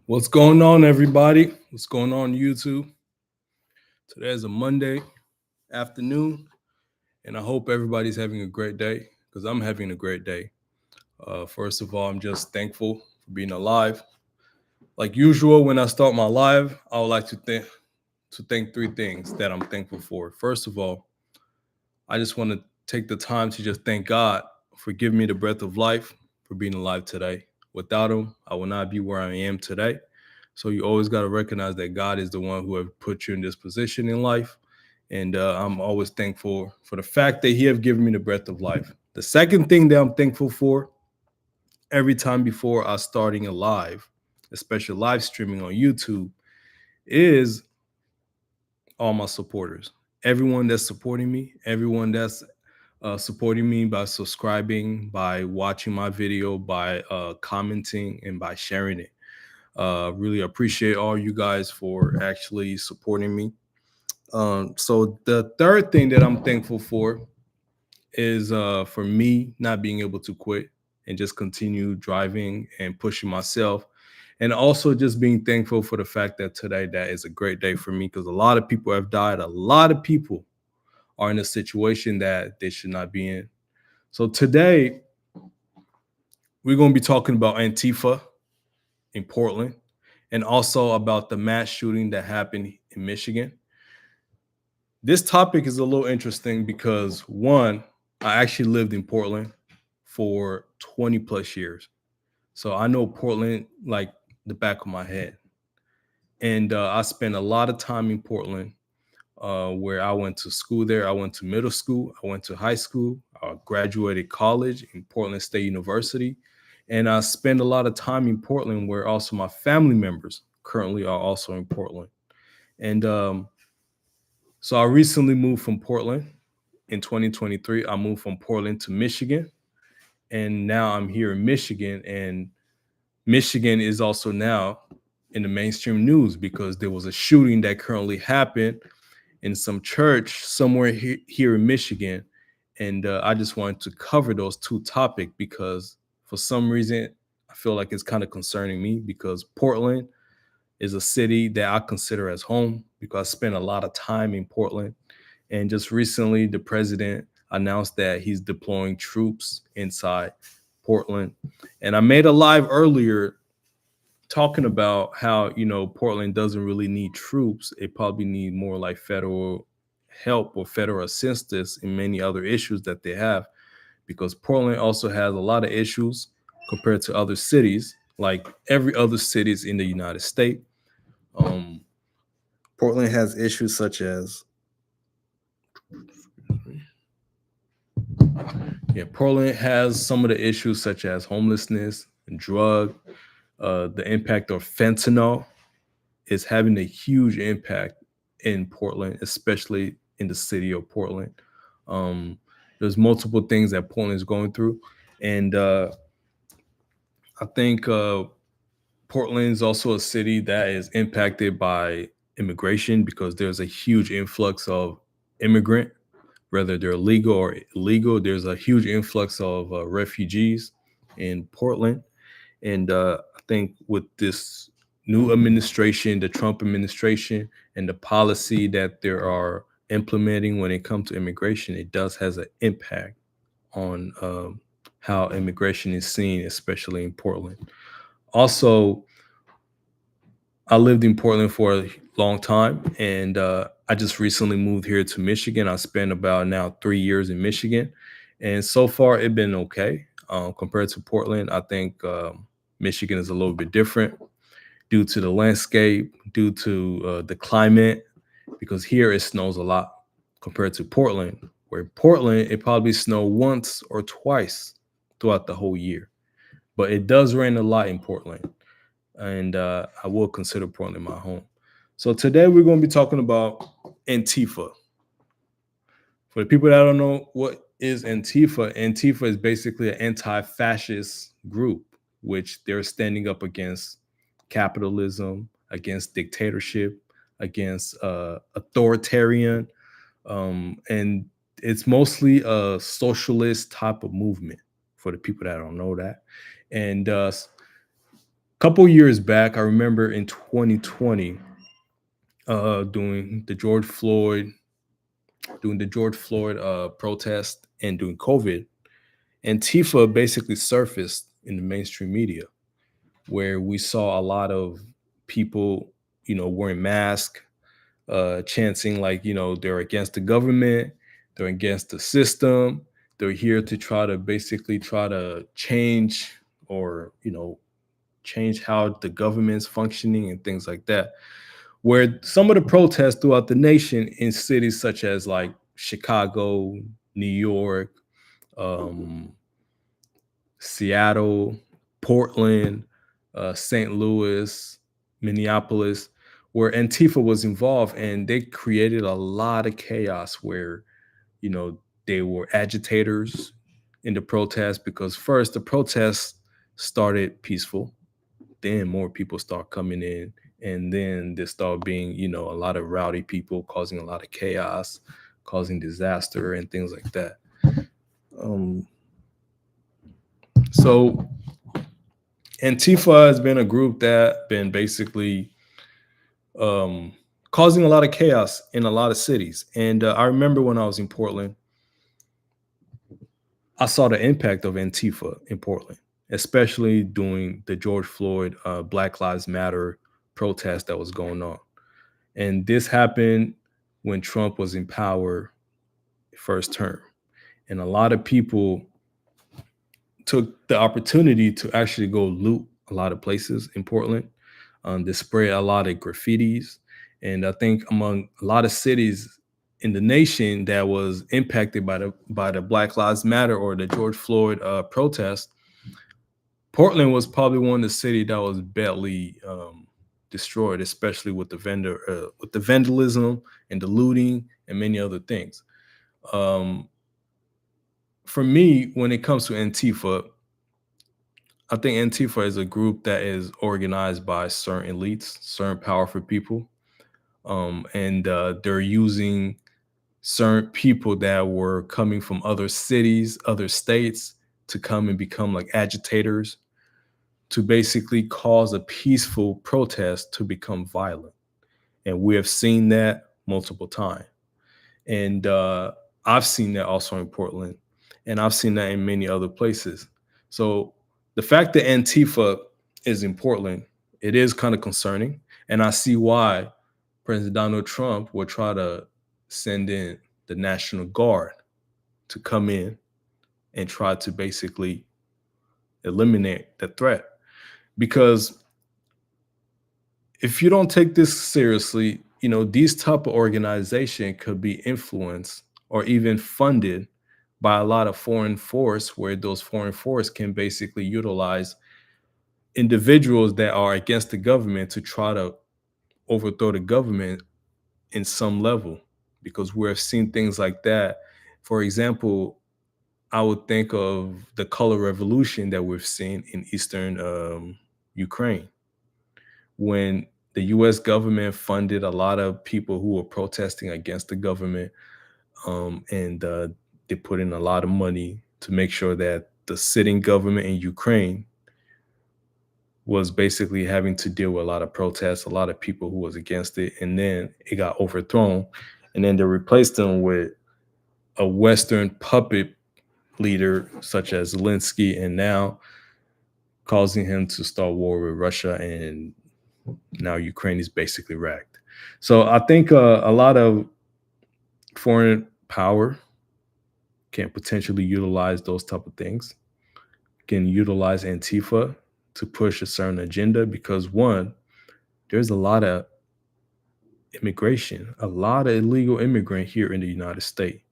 What's going on, everybody? What's going on, YouTube? Today is a Monday afternoon, and I hope everybody's having a great day because I'm having a great day. First of all, I'm just thankful for being alive. Like usual, when I start my live, I would like to thank three things that I'm thankful for. First of all, I just want to take the time to just thank God for giving me the breath of life, for being alive today. Without Him, I will not be where I am today. So you always got to recognize that God is the one who have put you in this position in life. And I'm always thankful for the fact that He have given me the breath of life. The second thing that I'm thankful for every time before I starting a live, especially live streaming on YouTube, is all my supporters. Everyone that's supporting me, everyone that's supporting me by subscribing, by watching my video, by commenting, and by sharing it. Really appreciate all you guys for actually supporting me. So the third thing that I'm thankful for is for me not being able to quit and just continue driving and pushing myself. And also just being thankful for the fact that today that is a great day for me because a lot of people have died. A lot of people are in a situation that they should not be in. So today we're going to be talking about Antifa in Portland and also about the mass shooting that happened in Michigan. This topic is a little interesting because one, I actually lived in Portland for 20 plus years. So I know Portland like the back of my head. And I spent a lot of time in Portland where I went to school there. I went to middle school. I went to high school. I graduated college in Portland State University. And I spent a lot of time in Portland where also my family members currently are also in Portland. And so I recently moved from Portland in 2023. I moved from Portland to Michigan. And now I'm here in Michigan. And Michigan is also now in the mainstream news because there was a shooting that currently happened in some church somewhere here in Michigan. And I just wanted to cover those two topics because for some reason, I feel like it's kind of concerning me because Portland is a city that I consider as home because I spent a lot of time in Portland. And just recently, the president announced that he's deploying troops inside Portland. And I made a live earlier talking about how, Portland doesn't really need troops. It probably need more like federal help or federal assistance in many other issues that they have, because Portland also has a lot of issues compared to other cities, like every other cities in the United States. Portland has issues such as Portland has some of the issues such as homelessness and drug. The impact of fentanyl is having a huge impact in Portland, especially in the city of Portland. There's multiple things that Portland is going through. And I think Portland is also a city that is impacted by immigration because there's a huge influx of immigrant, whether they're legal or illegal. There's a huge influx of refugees in Portland. And I think with this new administration, the Trump administration, and the policy that they are implementing when it comes to immigration, it does has an impact on how immigration is seen, especially in Portland. Also, I lived in Portland for a long time, and I just recently moved here to Michigan. I spent about now 3 years in Michigan, and so far it's been okay compared to Portland. I think Michigan is a little bit different due to the landscape, due to the climate, because here it snows a lot compared to Portland, where Portland, it probably snows once or twice throughout the whole year. But it does rain a lot in Portland, and I will consider Portland my home. So today we're going to be talking about Antifa. For the people that don't know what is Antifa, Antifa is basically an anti-fascist group. which they're standing up against capitalism, against dictatorship, against authoritarian, and it's mostly a socialist type of movement for the people that don't know that. And couple years back, I remember in 2020, doing the George Floyd, protest and doing COVID, Antifa basically surfaced in the mainstream media, where we saw a lot of people, wearing masks, chanting like, they're against the government, they're against the system, they're here to try to change, or change how the government's functioning and things like that. Where some of the protests throughout the nation in cities such as like Chicago, New York, um, Seattle, Portland, St. Louis, Minneapolis, where Antifa was involved, and they created a lot of chaos where, you know, they were agitators in the protest, because first the protests started peaceful, then more people start coming in, and then there start being, a lot of rowdy people causing a lot of chaos, causing disaster and things like that. Um, so Antifa has been a group that been basically um, causing a lot of chaos in a lot of cities. And I remember when I was in Portland, I saw the impact of Antifa in Portland, especially during the George Floyd Black Lives Matter protest that was going on. And this happened when Trump was in power first term. And a lot of people took the opportunity to actually go loot a lot of places in Portland. They spread a lot of graffitis. And I think among a lot of cities in the nation that was impacted by the Black Lives Matter or the George Floyd protest, Portland was probably one of the city that was badly destroyed, especially with the vandalism and the looting and many other things. Um, for me, when it comes to Antifa, I think Antifa is a group that is organized by certain elites, certain powerful people, and they're using certain people that were coming from other cities, other states, to come and become like agitators, to basically cause a peaceful protest to become violent. And we have seen that multiple times. And I've seen that also in Portland, and I've seen that in many other places. So the fact that Antifa is in Portland, it is kind of concerning, and I see why President Donald Trump will try to send in the National Guard to come in and try to basically eliminate the threat. Because if you don't take this seriously, these type of organization could be influenced or even funded by a lot of foreign force, where those foreign force can basically utilize individuals that are against the government to try to overthrow the government in some level, because we've seen things like that. For example, I would think of the color revolution that we've seen in eastern Ukraine, when the US government funded a lot of people who were protesting against the government, and they put in a lot of money to make sure that the sitting government in Ukraine was basically having to deal with a lot of protests, a lot of people who was against it, and then it got overthrown, and then they replaced them with a Western puppet leader such as Zelensky, and now causing him to start war with Russia, and now Ukraine is basically wrecked. So I think a lot of foreign power can potentially utilize those type of things, can utilize Antifa to push a certain agenda, because one, there's a lot of immigration, a lot of illegal immigrant here in the United States,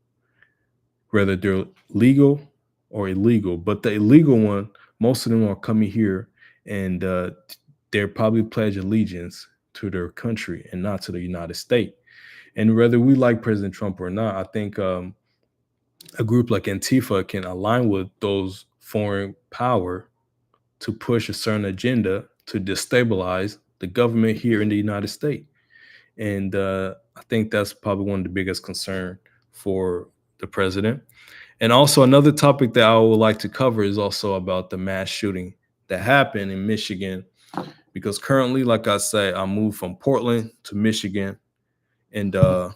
whether they're legal or illegal. But the illegal one, most of them are coming here, and they're probably pledge allegiance to their country and not to the United States. And whether we like President Trump or not, I think a group like Antifa can align with those foreign power to push a certain agenda to destabilize the government here in the United States. And I think that's probably one of the biggest concern for the president. And also another topic that I would like to cover is also about the mass shooting that happened in Michigan. Because currently, like I say, I moved from Portland to Michigan, and I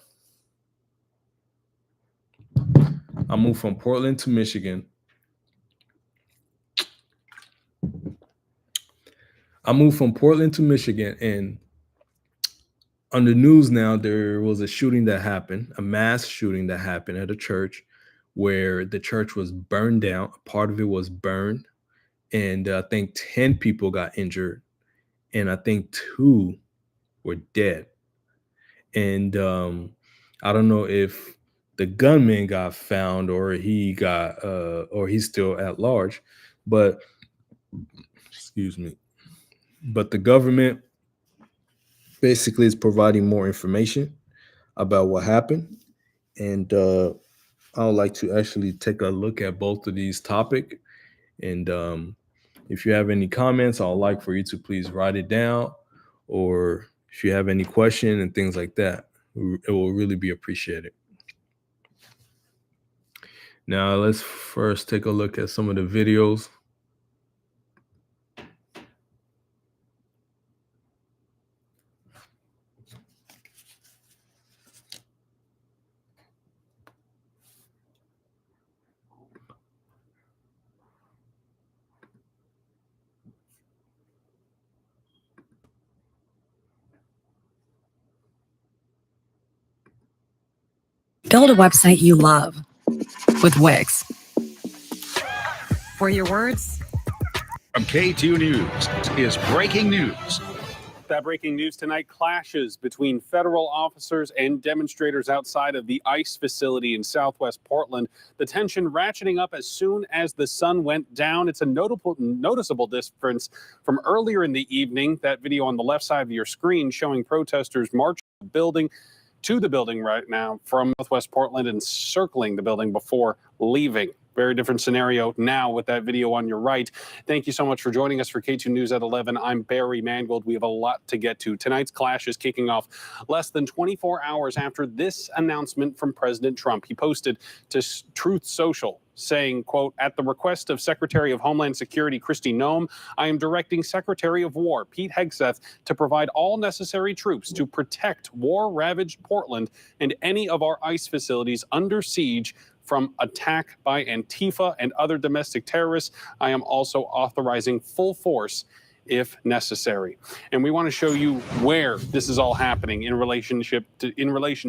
moved from Portland to Michigan. I moved from Portland to Michigan, and on the news now, there was a shooting that happened, a mass shooting that happened at a church where the church was burned down. Part of it was burned, and I think 10 people got injured, and I think two were dead. And I don't know if the gunman got found or he got or he's still at large, but excuse me. But the government basically is providing more information about what happened, and I would like to actually take a look at both of these topics. And if you have any comments, I'd like for you to please write it down, or if you have any question and things like that, it will really be appreciated. Now, let's first take a look at some of the videos. Build a website you love with Wix. For your words, From K2 News is breaking news. That breaking news tonight: clashes between federal officers and demonstrators outside of the ICE facility in Southwest Portland. The tension ratcheting up as soon as the sun went down. It's a noticeable difference from earlier in the evening. That video on the left side of your screen showing protesters marching to the building right now from Southwest Portland and circling the building before leaving. Very different scenario now with that video on your right. Thank you so much for joining us for K2 News at 11. I'm Barry Mangold. We have a lot to get to. Tonight's clash is kicking off less than 24 hours after this announcement from President Trump. He posted to Truth Social saying, quote, "At the request of Secretary of Homeland Security Kristi Noem, I am directing Secretary of War Pete Hegseth to provide all necessary troops to protect war-ravaged Portland and any of our ICE facilities under siege from attack by Antifa and other domestic terrorists. I am also authorizing full force if necessary." And we want to show you where this is all happening in relation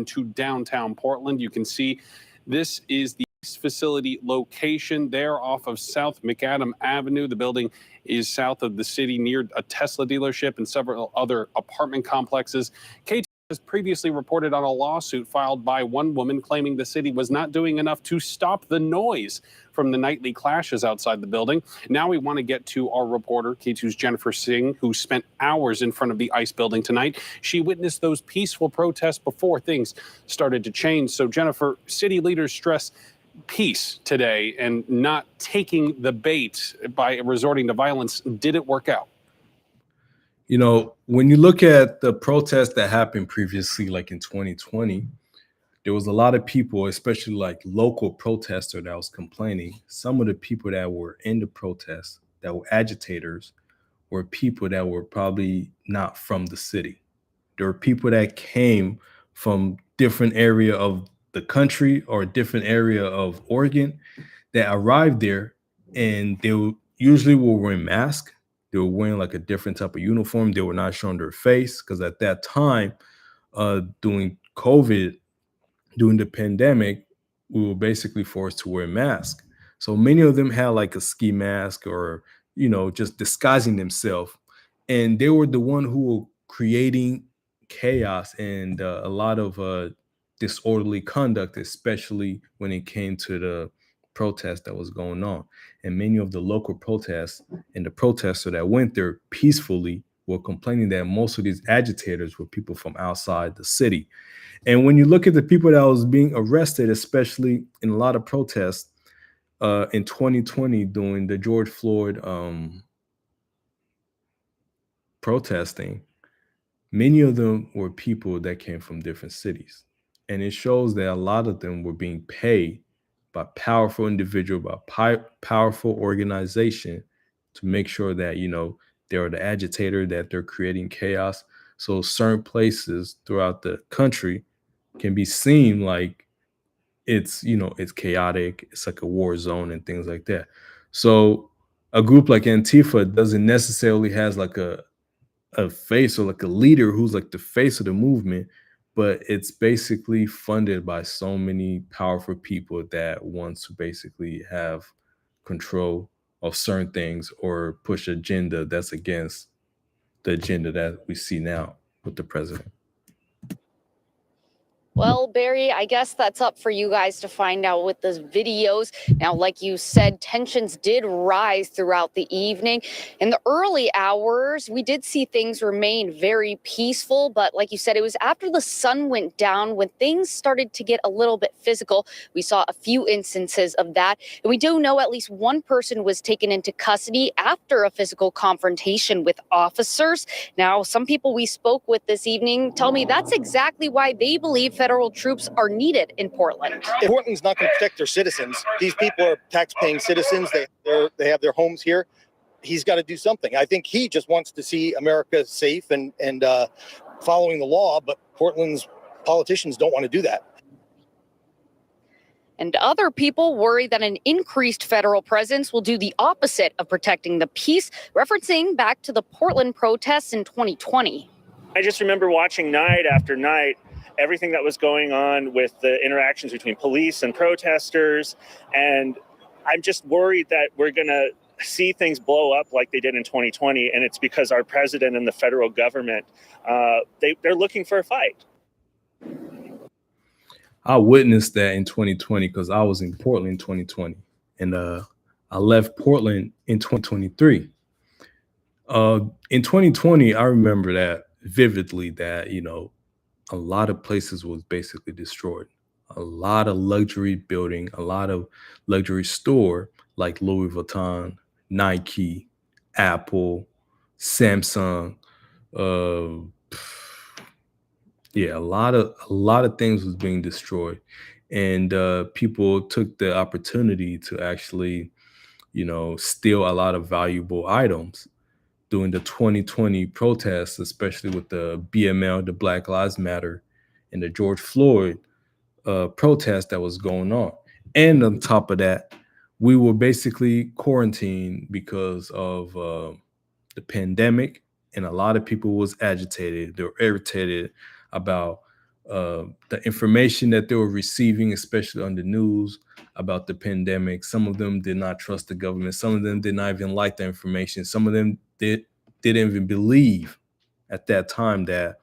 to downtown Portland. You can see this is the facility location there off of South McAdam Avenue. The building is south of the city near a Tesla dealership and several other apartment complexes. KT has previously reported on a lawsuit filed by one woman claiming the city was not doing enough to stop the noise from the nightly clashes outside the building. Now we want to get to our reporter, K2's Jennifer Singh, who spent hours in front of the ICE building tonight. She witnessed those peaceful protests before things started to change. So, Jennifer, city leaders stress peace today and not taking the bait by resorting to violence. Did it work out? You know, when you look at the protests that happened previously, like in 2020, there was a lot of people, especially like local protesters, that was complaining. Some of the people that were in the protests, that were agitators, were people that were probably not from the city. There were people that came from different area of the country or a different area of Oregon that arrived there, and they usually were wearing masks. They were wearing like a different type of uniform. They were not showing their face because at that time, during COVID, during the pandemic, we were basically forced to wear masks. So many of them had like a ski mask or, just disguising themselves. And they were the one who were creating chaos and a lot of disorderly conduct, especially when it came to the protest that was going on. And many of the local protests and the protesters that went there peacefully were complaining that most of these agitators were people from outside the city. And when you look at the people that was being arrested, especially in a lot of protests in 2020 during the George Floyd protesting, many of them were people that came from different cities. And it shows that a lot of them were being paid by powerful individual, by powerful organization to make sure that, they're the agitator, that they're creating chaos. So certain places throughout the country can be seen like it's chaotic, it's like a war zone and things like that. So a group like Antifa doesn't necessarily has like a face or like a leader who's like the face of the movement, but it's basically funded by so many powerful people that want to basically have control of certain things or push agenda that's against the agenda that we see now with the president. Well, Barry, I guess that's up for you guys to find out with the videos. Now, like you said, tensions did rise throughout the evening. In the early hours, we did see things remain very peaceful. But like you said, it was after the sun went down when things started to get a little bit physical. We saw a few instances of that. And we do know at least one person was taken into custody after a physical confrontation with officers. Now, some people we spoke with this evening tell me that's exactly why they believe federal troops are needed in Portland. Portland's not going to protect their citizens. These people are tax-paying citizens. They have their homes here. He's got to do something. I think he just wants to see America safe and following the law, but Portland's politicians don't want to do that. And other people worry that an increased federal presence will do the opposite of protecting the peace, referencing back to the Portland protests in 2020. I just remember watching night after night everything that was going on with the interactions between police and protesters. And I'm just worried that we're going to see things blow up like they did in 2020. And it's because our president and the federal government, they're looking for a fight. I witnessed that in 2020 because I was in Portland in 2020. And I left Portland in 2023. In 2020, I remember that vividly, that, a lot of places was basically destroyed. A lot of luxury building, a lot of luxury store like Louis Vuitton, Nike, Apple, Samsung. A lot of things was being destroyed, and people took the opportunity to actually, steal a lot of valuable items during the 2020 protests, especially with the BML, the Black Lives Matter, and the George Floyd protest that was going on. And on top of that, we were basically quarantined because of the pandemic, and a lot of people was agitated. They were irritated about the information that they were receiving, especially on the news about the pandemic. Some of them did not trust the government. Some of them did not even like the information. Some of them didn't even believe at that time that,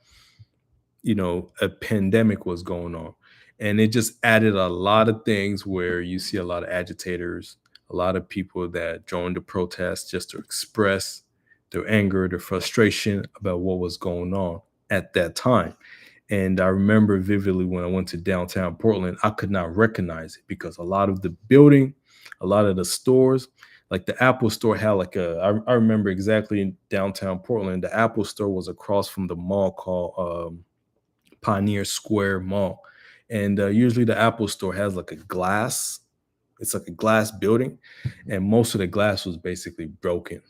a pandemic was going on. And it just added a lot of things where you see a lot of agitators, a lot of people that joined the protest just to express their anger, their frustration about what was going on at that time. And I remember vividly when I went to downtown Portland, I could not recognize it because a lot of the building, a lot of the stores, like the Apple store had like I remember exactly in downtown Portland, the Apple store was across from the mall called Pioneer Square Mall. And usually the Apple store has like it's like a glass building, and most of the glass was basically broken.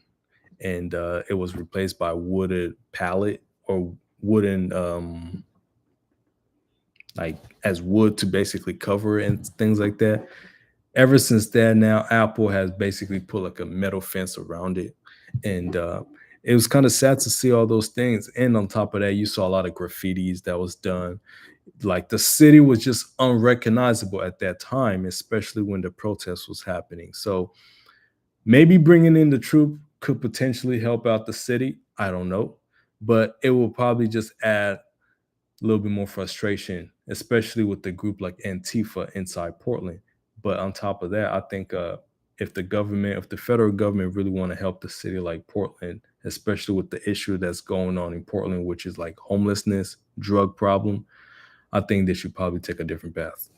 And it was replaced by wooden pallet or wooden, like as wood to basically cover it and things like that. Ever since then, now Apple has basically put like a metal fence around it. And it was kind of sad to see all those things. And on top of that, you saw a lot of graffitis that was done. Like the city was just unrecognizable at that time, especially when the protest was happening. So maybe bringing in the troop could potentially help out the city. I don't know. But it will probably just add a little bit more frustration, especially with the group like Antifa inside Portland. But on top of that, I think if the federal government really want to help the city like Portland, especially with the issue that's going on in Portland, which is like homelessness, drug problem, I think they should probably take a different path.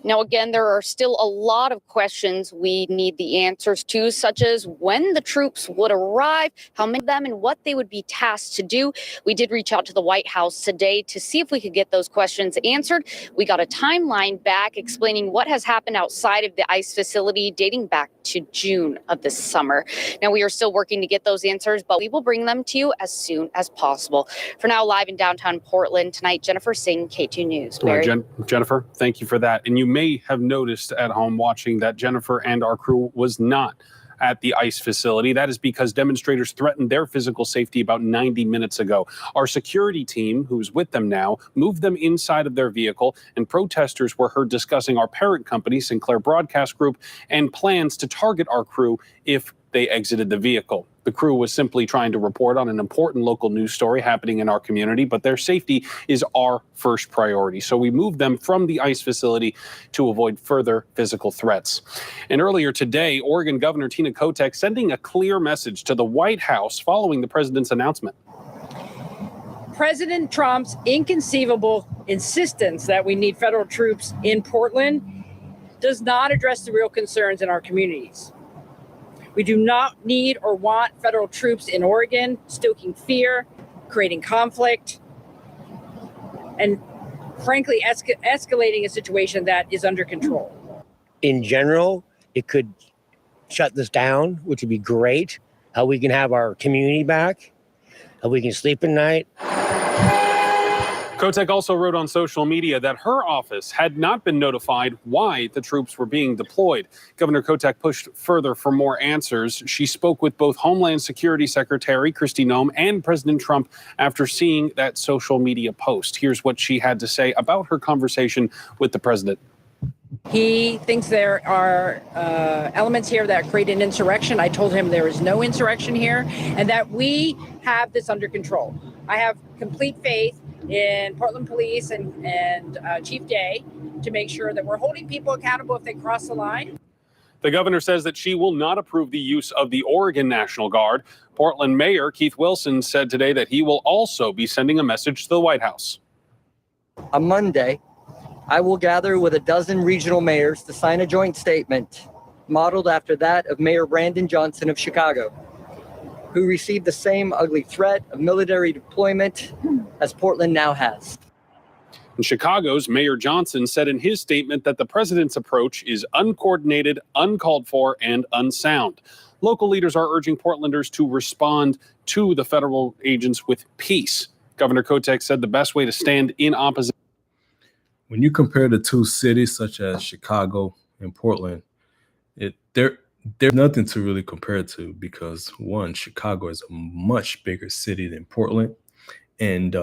Now, again, there are still a lot of questions we need the answers to, such as when the troops would arrive, how many of them, and what they would be tasked to do. We did reach out to the White House today to see if we could get those questions answered. We got a timeline back explaining what has happened outside of the ICE facility dating back to June of this summer. Now, we are still working to get those answers, but we will bring them to you as soon as possible. For now, live in downtown Portland tonight, Jennifer Singh, K2 News. Barry? Jennifer, thank you for that. And you may have noticed at home watching that Jennifer and our crew was not at the ICE facility. That is because demonstrators threatened their physical safety about 90 minutes ago. Our security team, who's with them now, moved them inside of their vehicle, and protesters were heard discussing our parent company, Sinclair Broadcast Group, and plans to target our crew if they exited the vehicle. The crew was simply trying to report on an important local news story happening in our community, but their safety is our first priority. So we moved them from the ICE facility to avoid further physical threats. And earlier today, Oregon Governor Tina Kotek sending a clear message to the White House following the president's announcement. President Trump's inconceivable insistence that we need federal troops in Portland does not address the real concerns in our communities. We do not need or want federal troops in Oregon stoking fear, creating conflict, and frankly, escalating a situation that is under control. In general, it could shut this down, which would be great. How we can have our community back, how we can sleep at night. Kotek also wrote on social media that her office had not been notified why the troops were being deployed. Governor Kotek pushed further for more answers. She spoke with both Homeland Security Secretary Kristi Noem and President Trump after seeing that social media post. Here's what she had to say about her conversation with the president. He thinks there are elements here that create an insurrection. I told him there is no insurrection here and that we have this under control. I have complete faith in Portland Police and Chief Day to make sure that we're holding people accountable if they cross the line. The governor says that she will not approve the use of the Oregon National Guard. Portland Mayor Keith Wilson said today that he will also be sending a message to the White House. On Monday, I will gather with a dozen regional mayors to sign a joint statement modeled after that of Mayor Brandon Johnson of Chicago, who received the same ugly threat of military deployment as Portland now has. In Chicago's Mayor Johnson said in his statement that the president's approach is uncoordinated, uncalled for, and unsound. Local leaders are urging Portlanders to respond to the federal agents with peace. Governor Kotek said the best way to stand in opposition. When you compare the two cities, such as Chicago and Portland, there's nothing to really compare it to because, one, Chicago is a much bigger city than Portland. And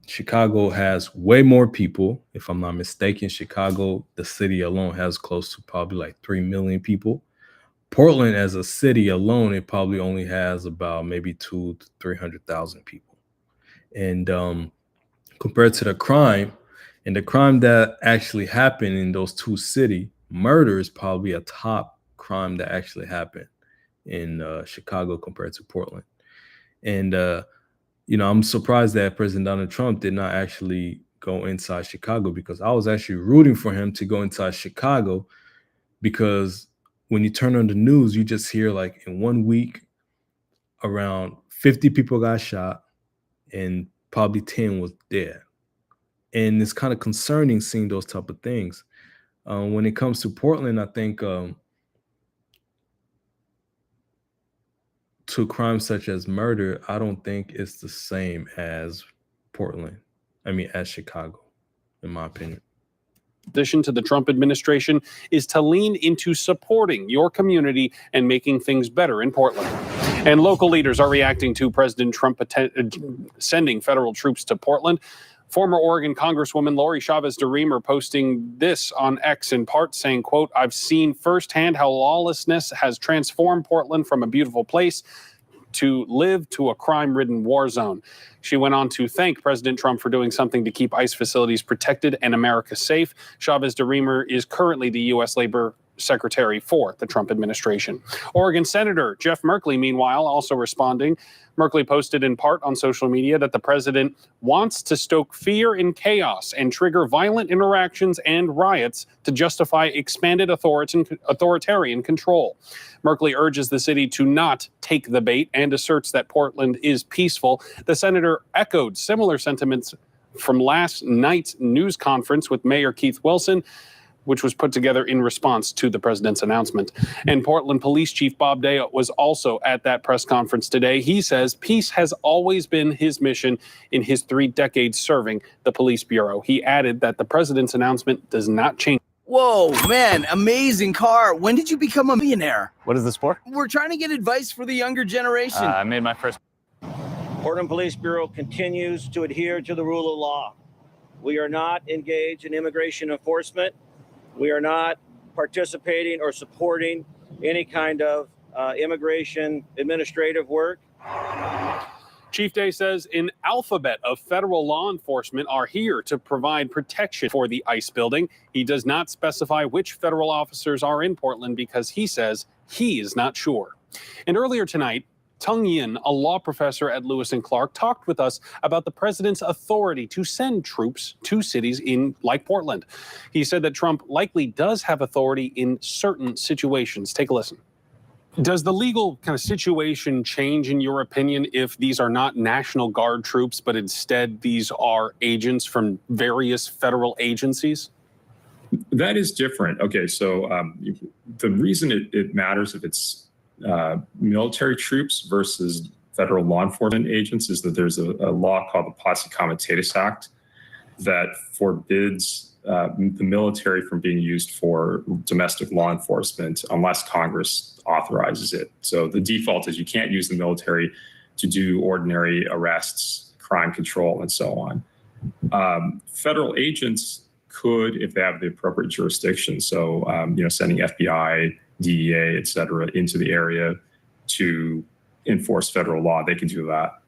Chicago has way more people. If I'm not mistaken, Chicago, the city alone, has close to probably like 3 million people. Portland, as a city alone, it probably only has about maybe 200,000 to 300,000 people. And compared to the crime, and the crime that actually happened in those two cities, murder is probably a top crime that actually happened in Chicago compared to Portland. And, I'm surprised that President Donald Trump did not actually go inside Chicago because I was actually rooting for him to go inside Chicago because when you turn on the news, you just hear like in 1 week, around 50 people got shot and probably 10 was dead. And it's kind of concerning seeing those type of things. When it comes to Portland, I think to crimes such as murder, I don't think it's the same as as Chicago, in my opinion. Addition to the Trump administration is to lean into supporting your community and making things better in Portland. And local leaders are reacting to President Trump sending federal troops to Portland. Former Oregon Congresswoman Lori Chavez-DeRemer posting this on X in part saying, quote, "I've seen firsthand how lawlessness has transformed Portland from a beautiful place to live to a crime-ridden war zone." She went on to thank President Trump for doing something to keep ICE facilities protected and America safe. Chavez-DeRemer is currently the U.S. Labor secretary for the Trump administration. Oregon Senator Jeff Merkley, meanwhile, also responding. Merkley posted in part on social media that the president wants to stoke fear and chaos and trigger violent interactions and riots to justify expanded authoritarian control. Merkley urges the city to not take the bait and asserts that Portland is peaceful. The senator echoed similar sentiments from last night's news conference with Mayor Keith Wilson, which was put together in response to the president's announcement. And Portland Police Chief Bob Day was also at that press conference today. He says peace has always been his mission in his 3 decades serving the police bureau. He added that the president's announcement does not change. Whoa, man, amazing car. When did you become a millionaire? What is this for? We're trying to get advice for the younger generation. I made my first. Portland Police Bureau continues to adhere to the rule of law. We are not engaged in immigration enforcement. We are not participating or supporting any kind of immigration administrative work. Chief Day says an alphabet of federal law enforcement are here to provide protection for the ICE building. He does not specify which federal officers are in Portland because he says he is not sure. And earlier tonight, Tung Yin, a law professor at Lewis and Clark, talked with us about the president's authority to send troops to cities like Portland. He said that Trump likely does have authority in certain situations. Take a listen. Does the legal kind of situation change, in your opinion, if these are not National Guard troops, but instead these are agents from various federal agencies? That is different. Okay, so the reason it matters if it's military troops versus federal law enforcement agents is that there's a law called the Posse Comitatus Act that forbids the military from being used for domestic law enforcement unless Congress authorizes it. So the default is you can't use the military to do ordinary arrests, crime control, and so on. Federal agents could, if they have the appropriate jurisdiction, so sending FBI, DEA, et cetera, into the area to enforce federal law, they can do that.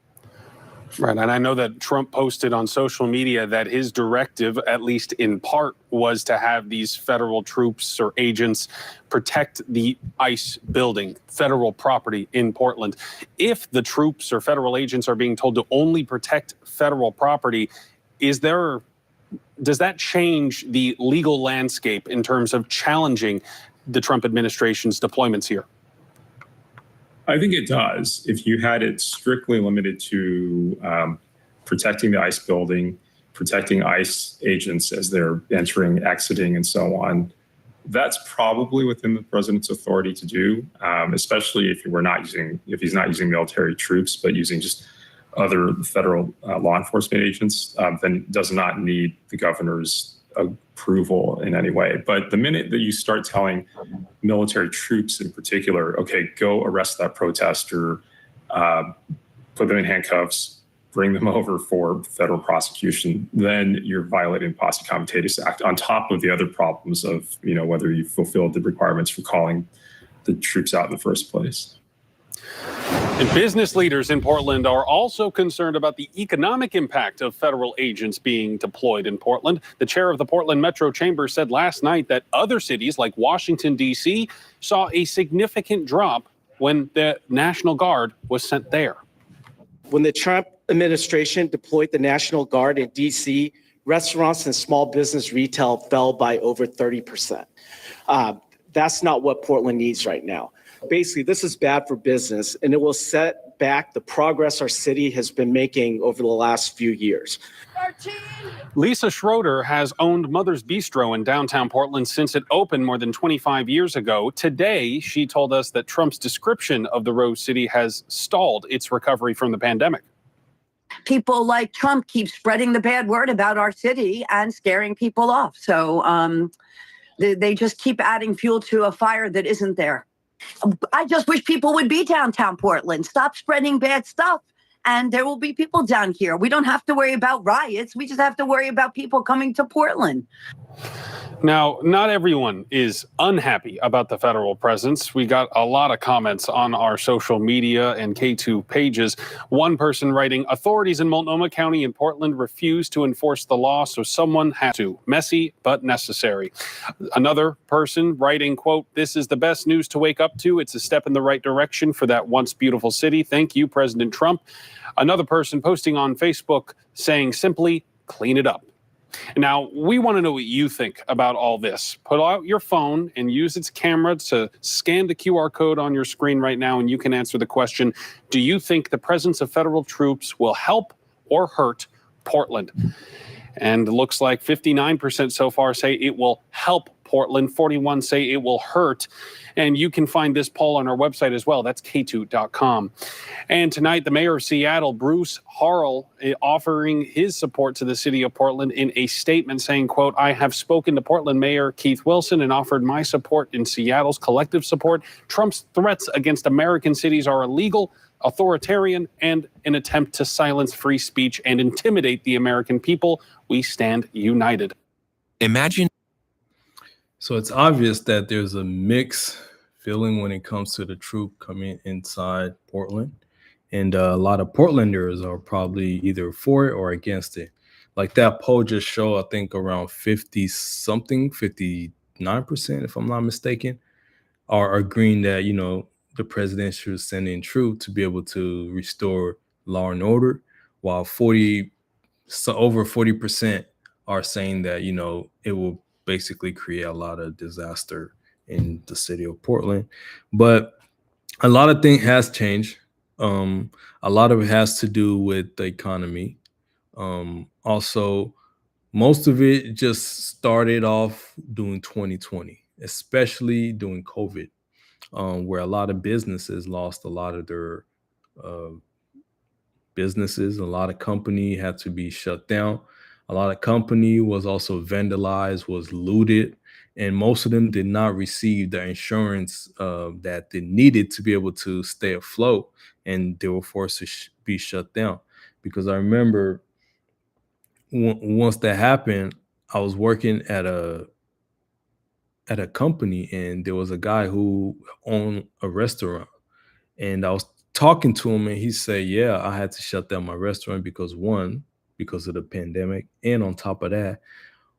Right. And I know that Trump posted on social media that his directive, at least in part, was to have these federal troops or agents protect the ICE building, federal property in Portland. If the troops or federal agents are being told to only protect federal property, does that change the legal landscape in terms of challenging the Trump administration's deployments here? I think it does. If you had it strictly limited to protecting the ICE building, protecting ICE agents as they're entering, exiting, and so on, that's probably within the president's authority to do, especially if he's not using military troops, but using just other federal law enforcement agents, then does not need the governor's approval in any way. But the minute that you start telling military troops in particular, okay, go arrest that protester, put them in handcuffs, bring them over for federal prosecution, then you're violating the Posse Comitatus Act on top of the other problems of, whether you fulfilled the requirements for calling the troops out in the first place. And business leaders in Portland are also concerned about the economic impact of federal agents being deployed in Portland. The chair of the Portland Metro Chamber said last night that other cities like Washington, D.C. saw a significant drop when the National Guard was sent there. When the Trump administration deployed the National Guard in D.C., restaurants and small business retail fell by over 30%. That's not what Portland needs right now. Basically, this is bad for business, and it will set back the progress our city has been making over the last few years. Lisa Schroeder has owned Mother's Bistro in downtown Portland since it opened more than 25 years ago. Today, she told us that Trump's description of the Rose City has stalled its recovery from the pandemic. People like Trump keep spreading the bad word about our city and scaring people off. So they just keep adding fuel to a fire that isn't there. I just wish people would be downtown Portland, stop spreading bad stuff, And there will be people down here. We don't have to worry about riots. We just have to worry about people coming to Portland. Now, not everyone is unhappy about the federal presence. We got a lot of comments on our social media and K2 pages. One person writing, authorities in Multnomah County and Portland refuse to enforce the law, so someone has to. Messy, but necessary. Another person writing, quote, this is the best news to wake up to. It's a step in the right direction for that once beautiful city. Thank you, President Trump. Another person posting on Facebook saying simply, clean it up. Now, we want to know what you think about all this. Pull out your phone and use its camera to scan the QR code on your screen right now, and you can answer the question, do you think the presence of federal troops will help or hurt Portland? And it looks like 59% so far say it will help Portland, 41 say it will hurt. And you can find this poll on our website as well. That's k2.com. And tonight, the mayor of Seattle, Bruce Harrell, offering his support to the city of Portland in a statement saying, quote, I have spoken to Portland Mayor Keith Wilson and offered my support in Seattle's collective support. Trump's threats against American cities are illegal, authoritarian, and an attempt to silence free speech and intimidate the American people. We stand united. Imagine. So it's obvious that there's a mixed feeling when it comes to the troop coming inside Portland. And a lot of Portlanders are probably either for it or against it. Like that poll just showed, I think around 50 something, 59%, if I'm not mistaken, are agreeing that, you know, the president should send in troops to be able to restore law and order, while over 40% are saying that, you know, it will basically create a lot of disaster in the city of Portland. But a lot of things has changed. A lot of it has to do with the economy. Also, most of it just started off during 2020, especially during COVID, where a lot of businesses lost a lot of their businesses. A lot of company had to be shut down. A lot of company was also vandalized, was looted, and most of them did not receive the insurance that they needed to be able to stay afloat, and they were forced to be shut down. Because I remember once that happened, I was working at a company, and there was a guy who owned a restaurant, and I was talking to him, and he said, yeah, I had to shut down my restaurant because of the pandemic. And on top of that,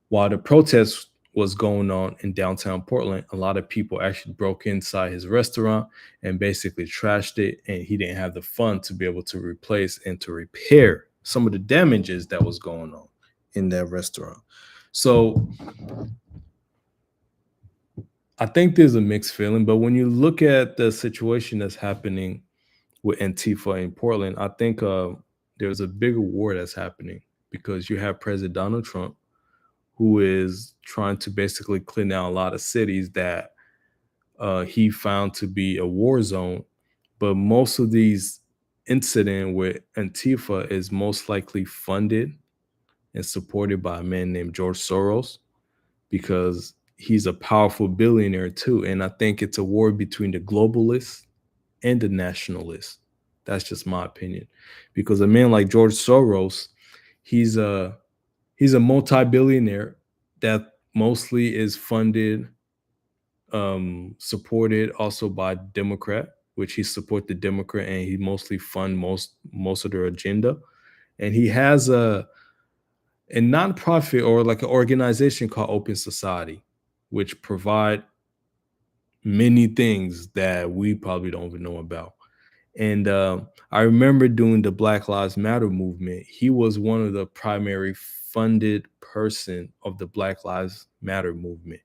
while the protest was going on in downtown Portland, a lot of people actually broke inside his restaurant and basically trashed it. And he didn't have the funds to be able to replace and to repair some of the damages that was going on in that restaurant. So I think there's a mixed feeling, but when you look at the situation that's happening with Antifa in Portland, I think there's a bigger war that's happening, because you have President Donald Trump, who is trying to basically clean out a lot of cities that he found to be a war zone. But most of these incidents with Antifa is most likely funded and supported by a man named George Soros, because he's a powerful billionaire too. And I think it's a war between the globalists and the nationalists. That's just my opinion, because a man like George Soros, he's a multi-billionaire that mostly is funded, supported also by Democrat, which he support the Democrat, and he mostly fund most of their agenda. And he has a nonprofit, or like an organization called Open Society, which provide many things that we probably don't even know about. And I remember doing the Black Lives Matter movement. He was one of the primary funded person of the Black Lives Matter movement.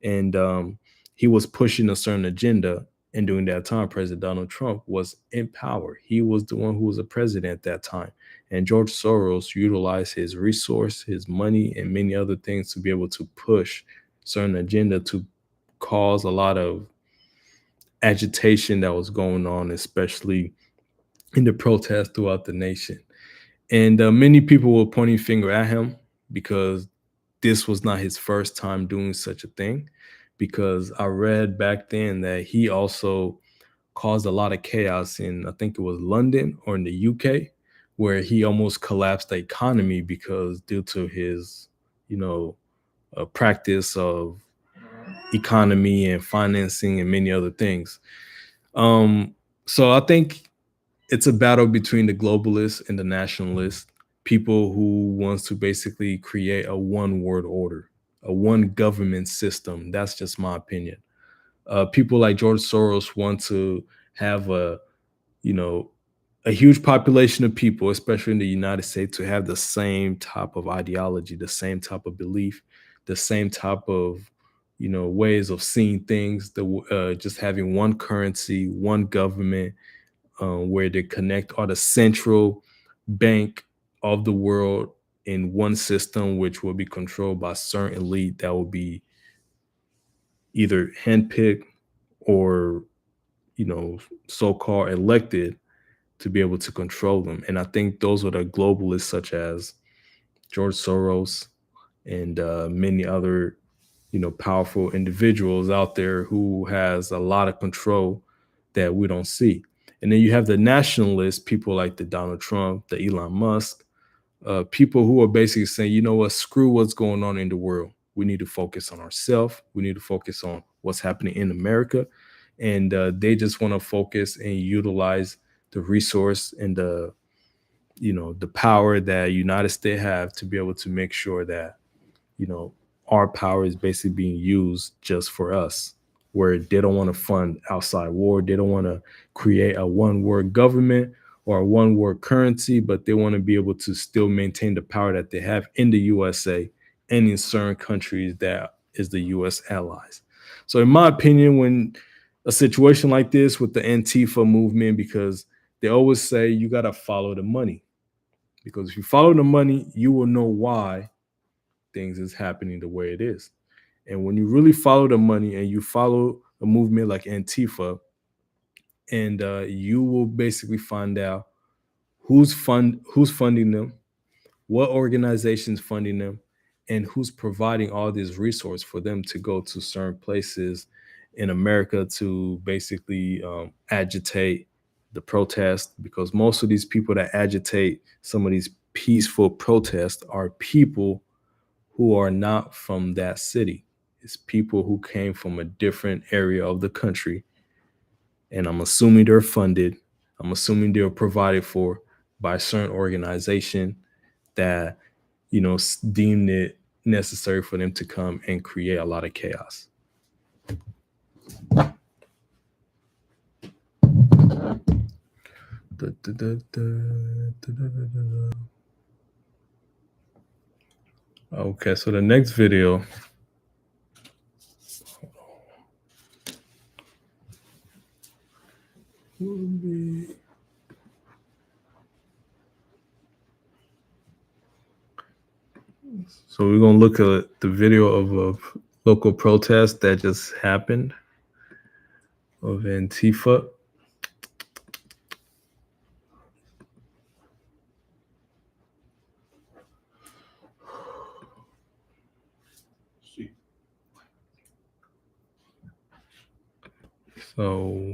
And he was pushing a certain agenda. And during that time, President Donald Trump was in power. He was the one who was a president at that time. And George Soros utilized his resource, his money, and many other things to be able to push certain agenda to cause a lot of agitation that was going on, especially in the protests throughout the nation. And many people were pointing finger at him, because this was not his first time doing such a thing. Because I read back then that he also caused a lot of chaos in, I think it was London or in the UK, where he almost collapsed the economy because due to his, practice of economy and financing and many other things. So I think it's a battle between the globalists and the nationalists, people who wants to basically create a one world order, a one government system. That's just my opinion. People like George Soros want to have you know, a huge population of people, especially in the United States, to have the same type of ideology, the same type of belief, the same type of, ways of seeing things. Just having one currency, one government, where they connect all the central bank of the world in one system, which will be controlled by certain elite that will be either handpicked or, so-called elected to be able to control them. And I think those are the globalists such as George Soros and many other, powerful individuals out there who has a lot of control that we don't see. And then you have the nationalists, people like the Donald Trump, the Elon Musk, people who are basically saying, you know what, screw what's going on in the world. We need to focus on ourselves. We need to focus on what's happening in America. And they just want to focus and utilize the resource and the power that United States have to be able to make sure that, our power is basically being used just for us, where they don't want to fund outside war. They don't want to create a one world government or a one world currency, but they want to be able to still maintain the power that they have in the USA and in certain countries that is the US allies. So in my opinion, when a situation like this with the Antifa movement, because they always say you got to follow the money, because if you follow the money, you will know why things is happening the way it is. And when you really follow the money and you follow a movement like Antifa, and you will basically find out who's funding them, what organizations funding them, and who's providing all this resource for them to go to certain places in America to basically agitate the protest. Because most of these people that agitate some of these peaceful protests are people who are not from that city. It's people who came from a different area of the country. And I'm assuming they're funded. I'm assuming they're provided for by a certain organization that, deemed it necessary for them to come and create a lot of chaos. Okay, so the next video. So we're gonna look at the video of a local protest that just happened of Antifa. So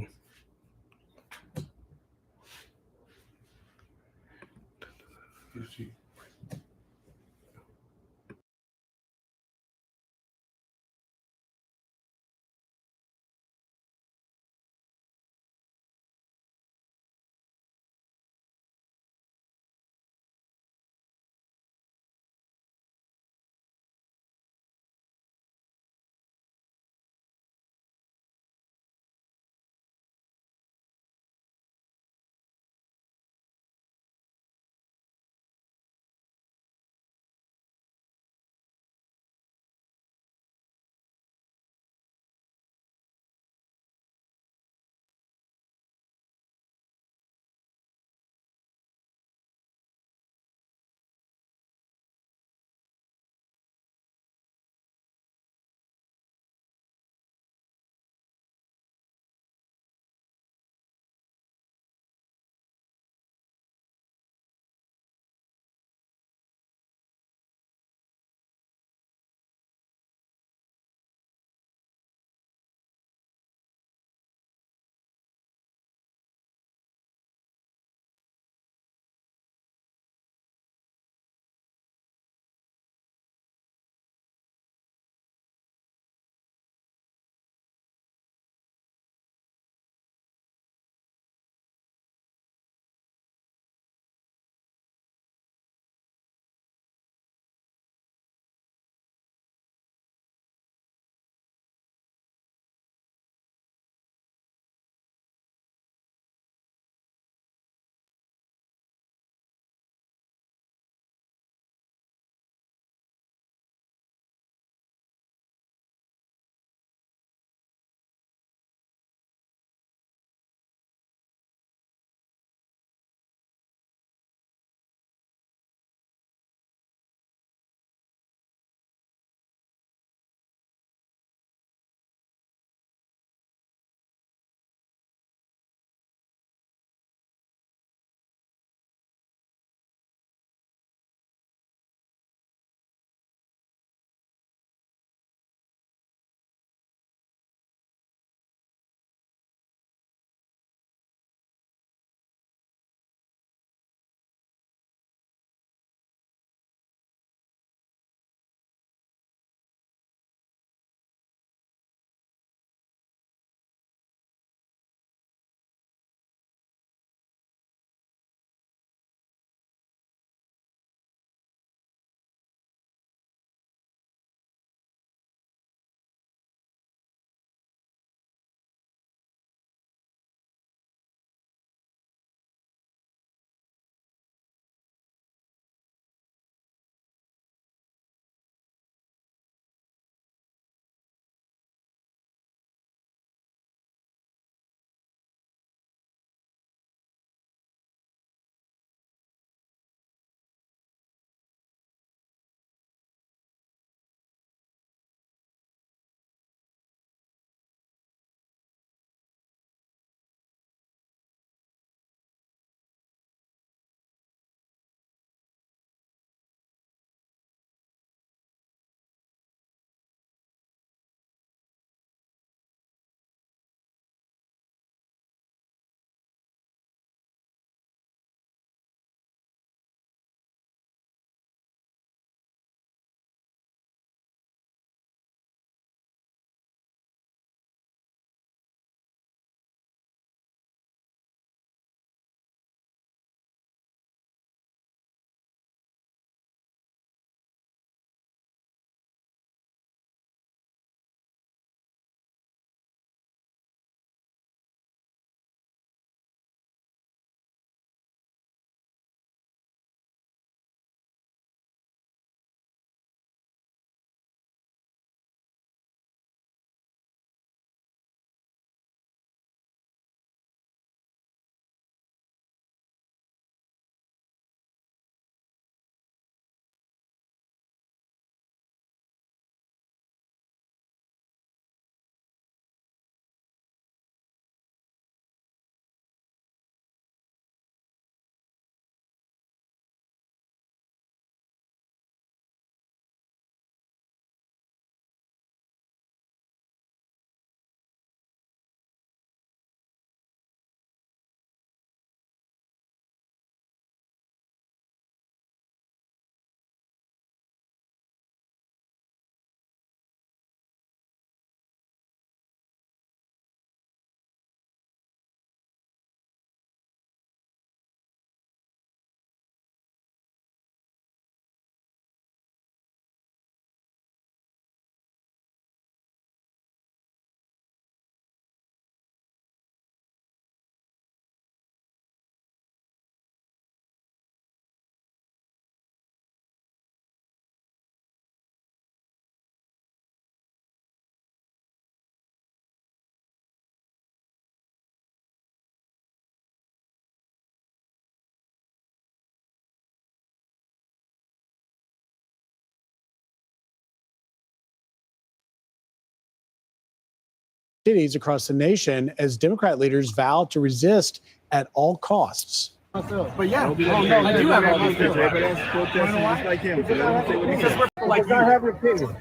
cities across the nation as Democrat leaders vow to resist at all costs. But yeah, I do have all these pictures. Everybody else protesting just like him. So let him say what he says. Like I have your opinion.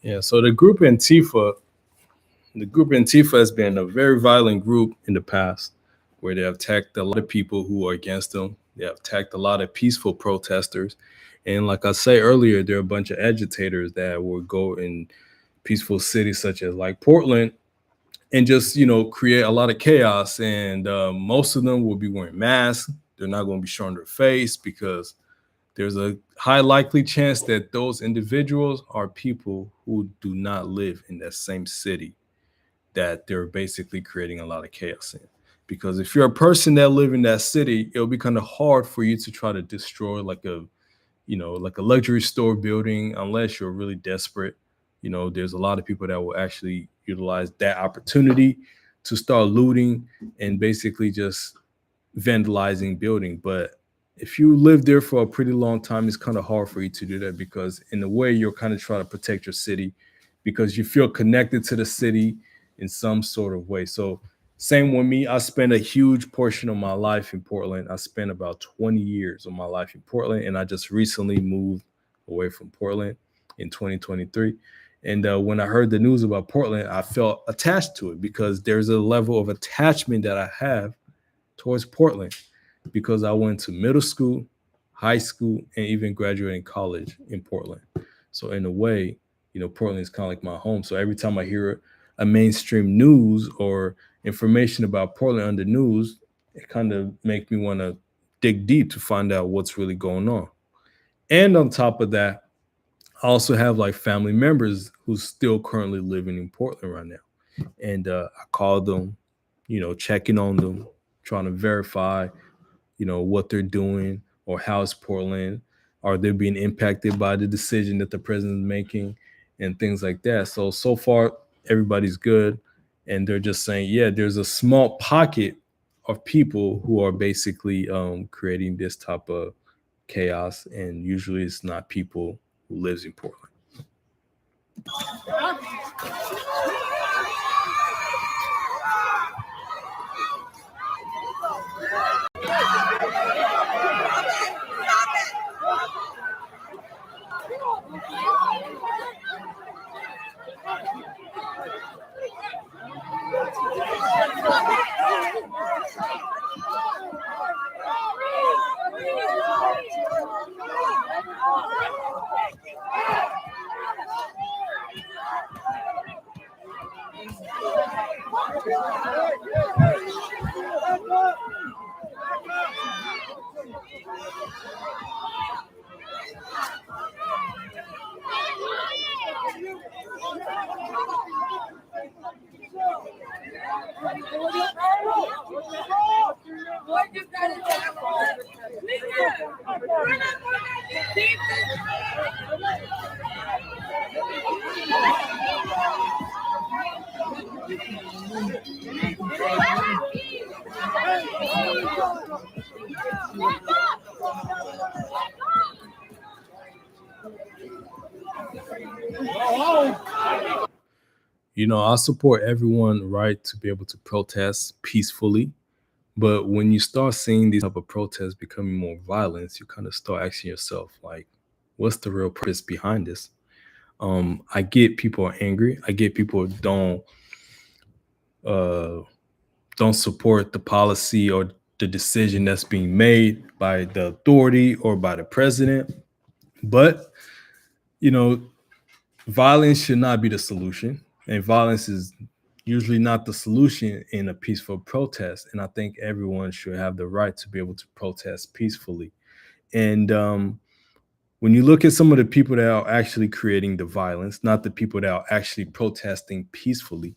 Yeah, so the group Antifa has been a very violent group in the past, where they have attacked a lot of people who are against them. They have attacked a lot of peaceful protesters. And like I say earlier, there are a bunch of agitators that will go in peaceful cities such as like Portland and just, create a lot of chaos. And most of them will be wearing masks. They're not going to be showing their face because there's a high likely chance that those individuals are people who do not live in that same city that they're basically creating a lot of chaos in. Because if you're a person that live in that city, it'll be kind of hard for you to try to destroy like a luxury store building unless you're really desperate. There's a lot of people that will actually utilize that opportunity to start looting and basically just vandalizing building. But if you live there for a pretty long time, it's kind of hard for you to do that because in a way you're kind of trying to protect your city because you feel connected to the city in some sort of way. So same with me, I spent a huge portion of my life in Portland. I spent about 20 years of my life in Portland, and I just recently moved away from Portland in 2023. And when I heard the news about Portland, I felt attached to it because there's a level of attachment that I have towards Portland because I went to middle school, high school, and even graduating college in Portland. So in a way, Portland is kind of like my home. So every time I hear a mainstream news or information about Portland on the news, it kind of makes me want to dig deep to find out what's really going on. And on top of that, I also have like family members who's still currently living in Portland right now. And I called them, checking on them, trying to verify, what they're doing or how's Portland, are they being impacted by the decision that the president is making and things like that. So far, everybody's good. And they're just saying, yeah, there's a small pocket of people who are basically creating this type of chaos. And usually it's not people who lives in Portland. I support everyone's right to be able to protest peacefully. But when you start seeing these type of protests becoming more violent, you kind of start asking yourself, like, what's the real purpose behind this? I get people are angry. I get people don't support the policy or the decision that's being made by the authority or by the president. But, violence should not be the solution. And violence is usually not the solution in a peaceful protest. And I think everyone should have the right to be able to protest peacefully. And when you look at some of the people that are actually creating the violence, not the people that are actually protesting peacefully,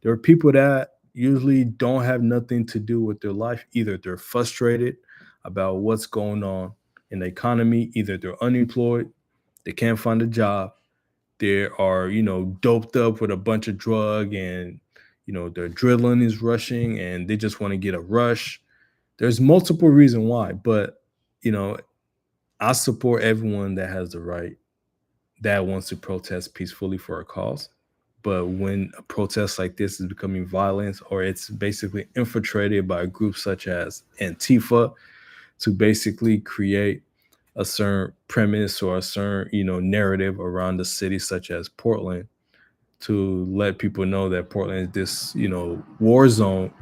there are people that usually don't have nothing to do with their life. Either they're frustrated about what's going on in the economy, either they're unemployed, they can't find a job, they are, doped up with a bunch of drug and, their adrenaline is rushing and they just want to get a rush. There's multiple reasons why, but, I support everyone that has the right that wants to protest peacefully for a cause. But when a protest like this is becoming violent, or it's basically infiltrated by groups such as Antifa to basically create a certain premise or a certain, narrative around the city, such as Portland, to let people know that Portland is this, war zone,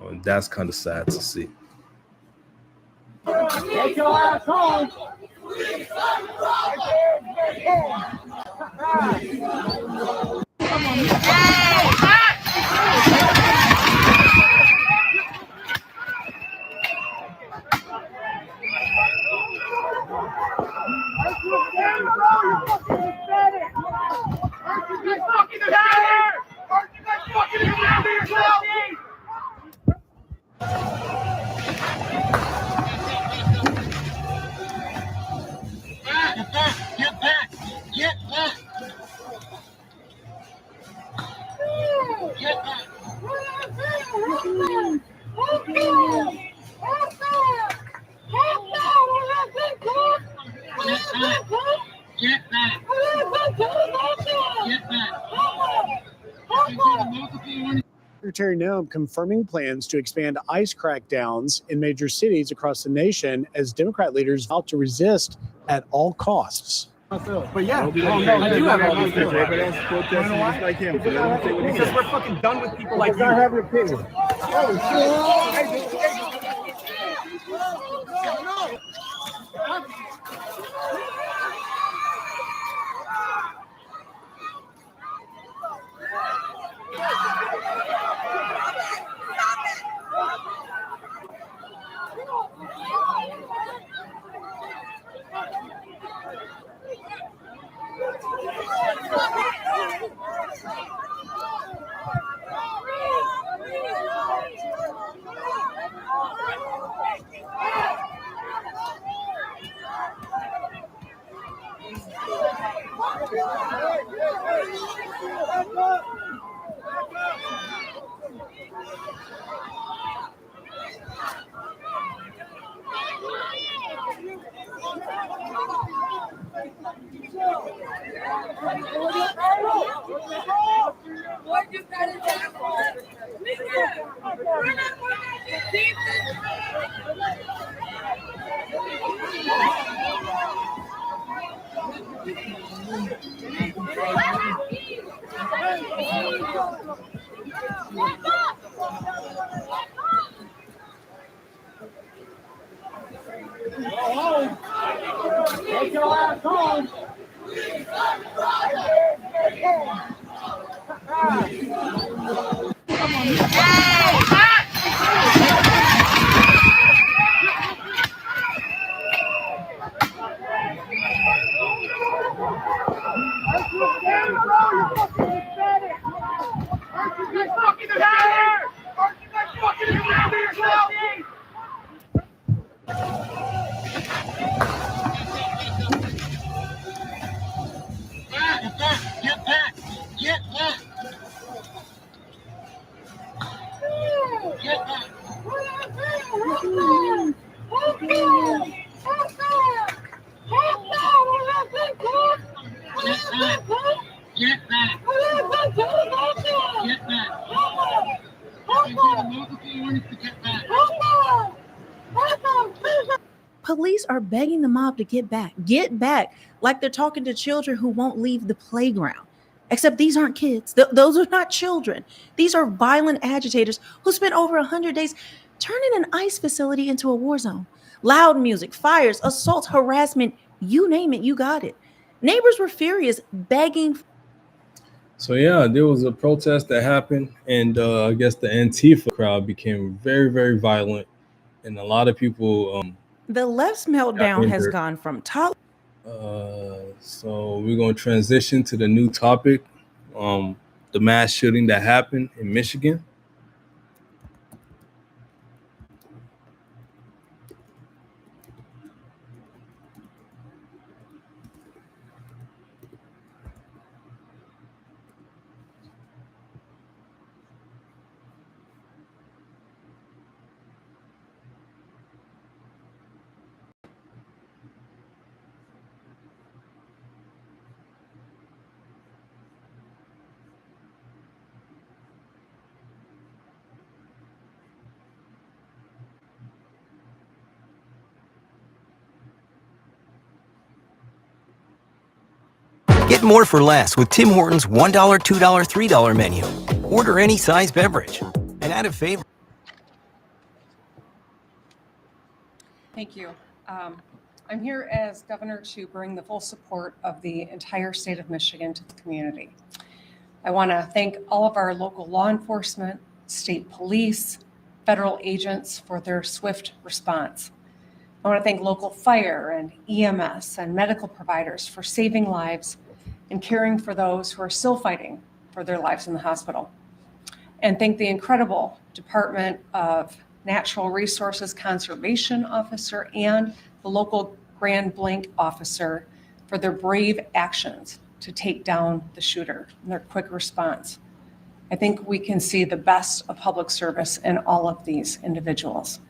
and that's kind of sad to see. Take your ass home. Get back! Get back! Get back! Get back! Secretary Noem confirming plans to expand ICE crackdowns in major cities across the nation as Democrat leaders vow to resist at all costs. But yeah, I do have all these things. Everybody else protesting just like him. So let him say what he says. We're fucking done with people like you. I have your opinion. Take your ass home. Get back! Get back! Get back! Get back! Police are begging the mob to get back, like they're talking to children who won't leave the playground. Except these aren't kids. Those are not children. These are violent agitators who spent over 100 days turning an ICE facility into a war zone. Loud music, fires, assaults, harassment, you name it, you got it. Neighbors were furious, begging. So yeah, there was a protest that happened, and I guess the Antifa crowd became very, very violent, and a lot of people The left's got meltdown has injured. gone from top. So we're going to transition to the new topic, the mass shooting that happened in Michigan. Get more for less with Tim Hortons $1, $2, $3 menu. Order any size beverage. And add a favorite. Thank you. I'm here as governor to bring the full support of the entire state of Michigan to the community. I want to thank all of our local law enforcement, state police, federal agents for their swift response. I want to thank local fire and EMS and medical providers for saving lives and caring for those who are still fighting for their lives in the hospital. And thank the incredible Department of Natural Resources Conservation Officer and the local Grand Blanc officer for their brave actions to take down the shooter and their quick response. I think we can see the best of public service in all of these individuals.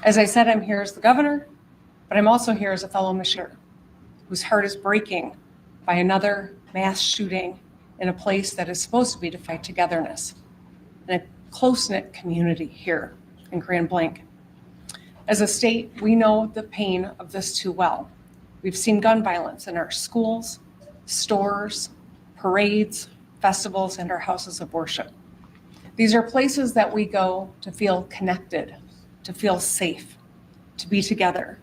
As I said, I'm here as the governor, but I'm also here as a fellow Michigander whose heart is breaking by another mass shooting in a place that is supposed to be to fight togetherness, in a close-knit community here in Grand Blanc. As a state, we know the pain of this too well. We've seen gun violence in our schools, stores, parades, festivals, and our houses of worship. These are places that we go to feel connected, to feel safe, to be together.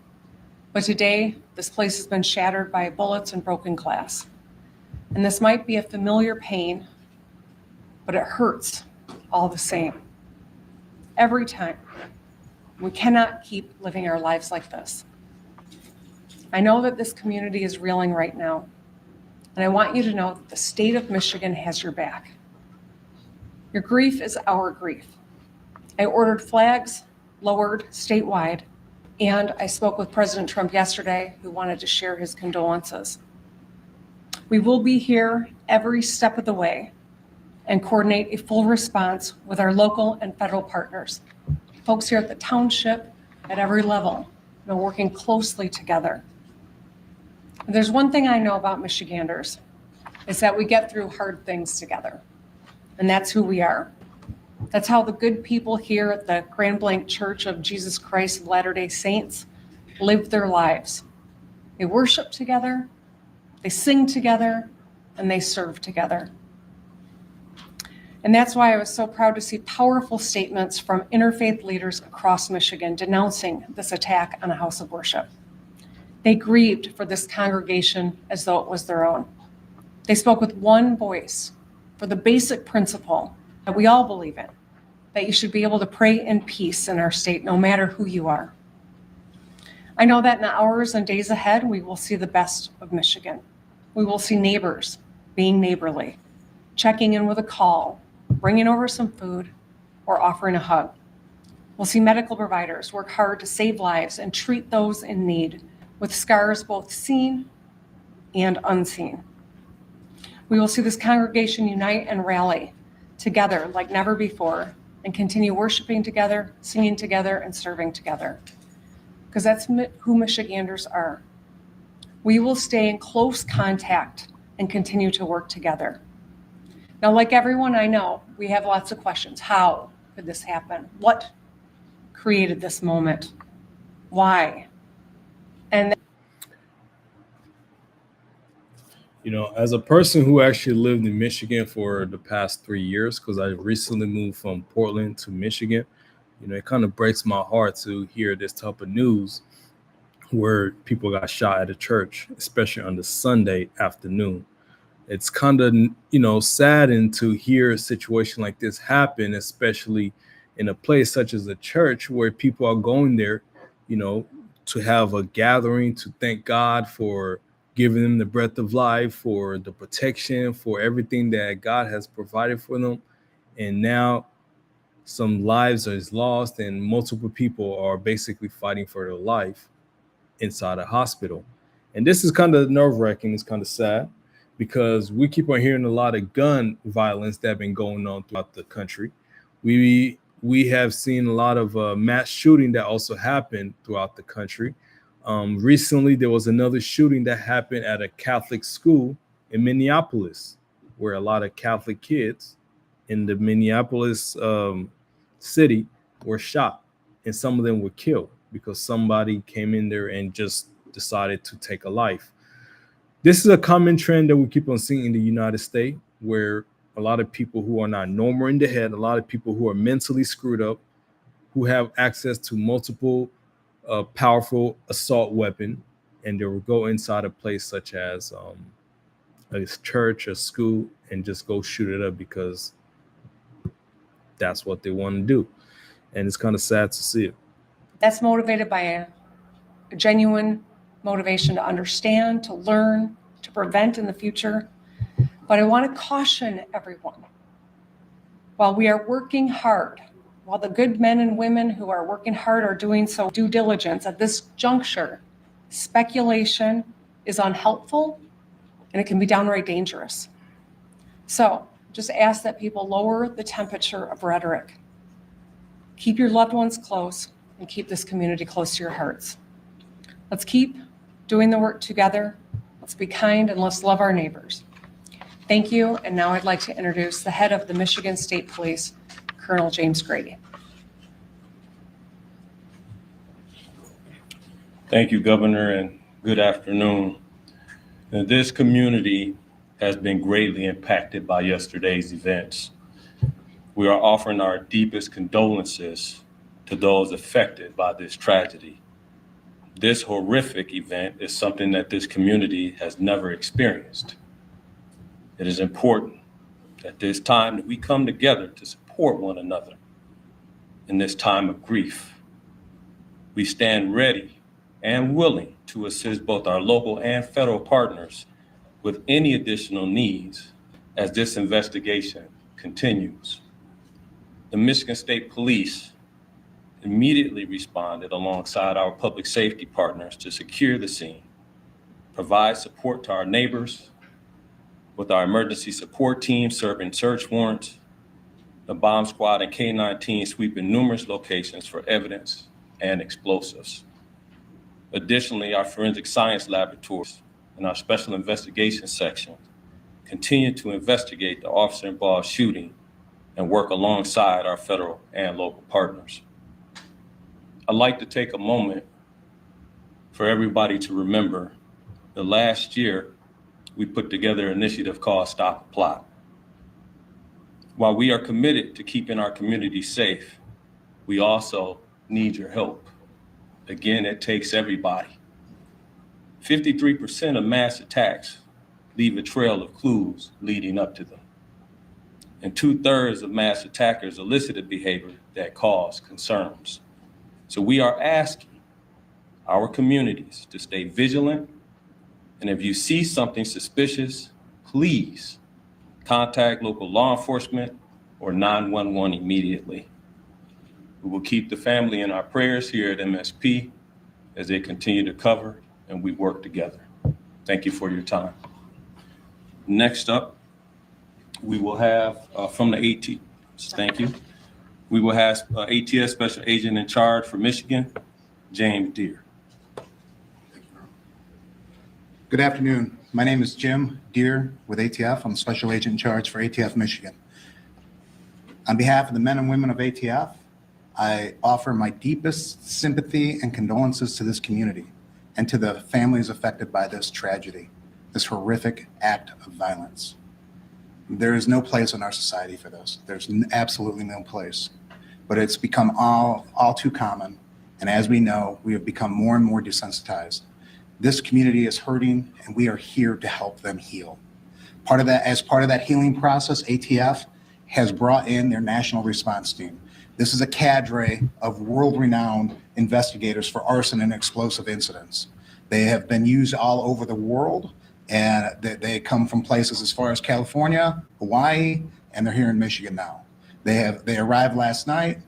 But today, this place has been shattered by bullets and broken glass. And this might be a familiar pain, but it hurts all the same. Every time. We cannot keep living our lives like this. I know that this community is reeling right now, and I want you to know that the state of Michigan has your back. Your grief is our grief. I ordered flags lowered statewide, and I spoke with President Trump yesterday, who wanted to share his condolences. We will be here every step of the way and coordinate a full response with our local and federal partners. Folks here at the township, at every level, have been working closely together. And there's one thing I know about Michiganders, is that we get through hard things together. And that's who we are. That's how the good people here at the Grand Blanc Church of Jesus Christ of Latter-day Saints live their lives. They worship together, they sing together, and they serve together. And that's why I was so proud to see powerful statements from interfaith leaders across Michigan denouncing this attack on a house of worship. They grieved for this congregation as though it was their own. They spoke with one voice for the basic principle that we all believe in, that you should be able to pray in peace in our state, no matter who you are. I know that in the hours and days ahead, we will see the best of Michigan. We will see neighbors being neighborly, checking in with a call, bringing over some food, or offering a hug. We'll see medical providers work hard to save lives and treat those in need with scars both seen and unseen. We will see this congregation unite and rally together like never before and continue worshiping together, singing together, and serving together. Because that's who Michiganders are. We will stay in close contact and continue to work together. Now, like everyone I know, we have lots of questions. How could this happen? What created this moment? Why? And You know, as a person who actually lived in Michigan for the past 3 years, because I recently moved from Portland to Michigan, you know, it kind of breaks my heart to hear this type of news where people got shot at a church, especially on the Sunday afternoon. It's kind of, you know, saddened to hear a situation like this happen, especially in a place such as a church where people are going there, you know, to have a gathering, to thank God for giving them the breath of life, for the protection, for everything that God has provided for them. And now some lives are lost and multiple people are basically fighting for their life inside a hospital. And this is kind of nerve-wracking. It's kind of sad because we keep on hearing a lot of gun violence that have been going on throughout the country. We have seen a lot of mass shooting that also happened throughout the country. Recently, there was another shooting that happened at a Catholic school in Minneapolis, where a lot of Catholic kids in the Minneapolis city were shot, and some of them were killed because somebody came in there and just decided to take a life. This is a common trend that we keep on seeing in the United States, where a lot of people who are not normal in the head, a lot of people who are mentally screwed up, who have access to multiple powerful assault weapon, and they will go inside a place such as a church, a school, and just go shoot it up because that's what they want to do. And it's kind of sad to see it. That's motivated by a genuine motivation to understand, to learn, to prevent in the future. But I want to caution everyone, while we are working hard, while the good men and women who are working hard are doing so due diligence at this juncture, speculation is unhelpful and it can be downright dangerous. So just ask that people lower the temperature of rhetoric. Keep your loved ones close and keep this community close to your hearts. Let's keep doing the work together. Let's be kind and let's love our neighbors. Thank you. And now I'd like to introduce the head of the Michigan State Police, Colonel James Grady. Thank you, Governor, and good afternoon. Now, this community has been greatly impacted by yesterday's events. We are offering our deepest condolences to those affected by this tragedy. This horrific event is something that this community has never experienced. It is important at this time that we come together to support one another in this time of grief. We stand ready and willing to assist both our local and federal partners with any additional needs as this investigation continues. The Michigan State Police immediately responded alongside our public safety partners to secure the scene, provide support to our neighbors, with our emergency support team serving search warrants, the bomb squad and K-9 team sweeping numerous locations for evidence and explosives. Additionally, our forensic science laboratories and our special investigation section continue to investigate the officer-involved shooting and work alongside our federal and local partners. I'd like to take a moment for everybody to remember that last year, we put together an initiative called Stop the Plot. While we are committed to keeping our community safe, we also need your help. Again, it takes everybody. 53% of mass attacks leave a trail of clues leading up to them. And 2/3 of mass attackers elicited behavior that cause concerns. So we are asking our communities to stay vigilant. And if you see something suspicious, please contact local law enforcement or 911 immediately. We will keep the family in our prayers here at MSP as they continue to cover and we work together. Thank you for your time. Next up, we will have from the ATS, thank you. We will have ATS Special Agent in Charge for Michigan, James Deere. Good afternoon. My name is Jim Deere with ATF. I'm the Special Agent in Charge for ATF Michigan. On behalf of the men and women of ATF, I offer my deepest sympathy and condolences to this community and to the families affected by this tragedy, this horrific act of violence. There is no place in our society for this. There's absolutely no place, but it's become all too common. And as we know, we have become more and more desensitized. This community is hurting and we are here to help them heal. As part of that healing process, ATF has brought in their national response team. This is a cadre of world-renowned investigators for arson and explosive incidents. They have been used all over the world, and they come from places as far as California, Hawaii, and they're here in Michigan now. They arrived last night,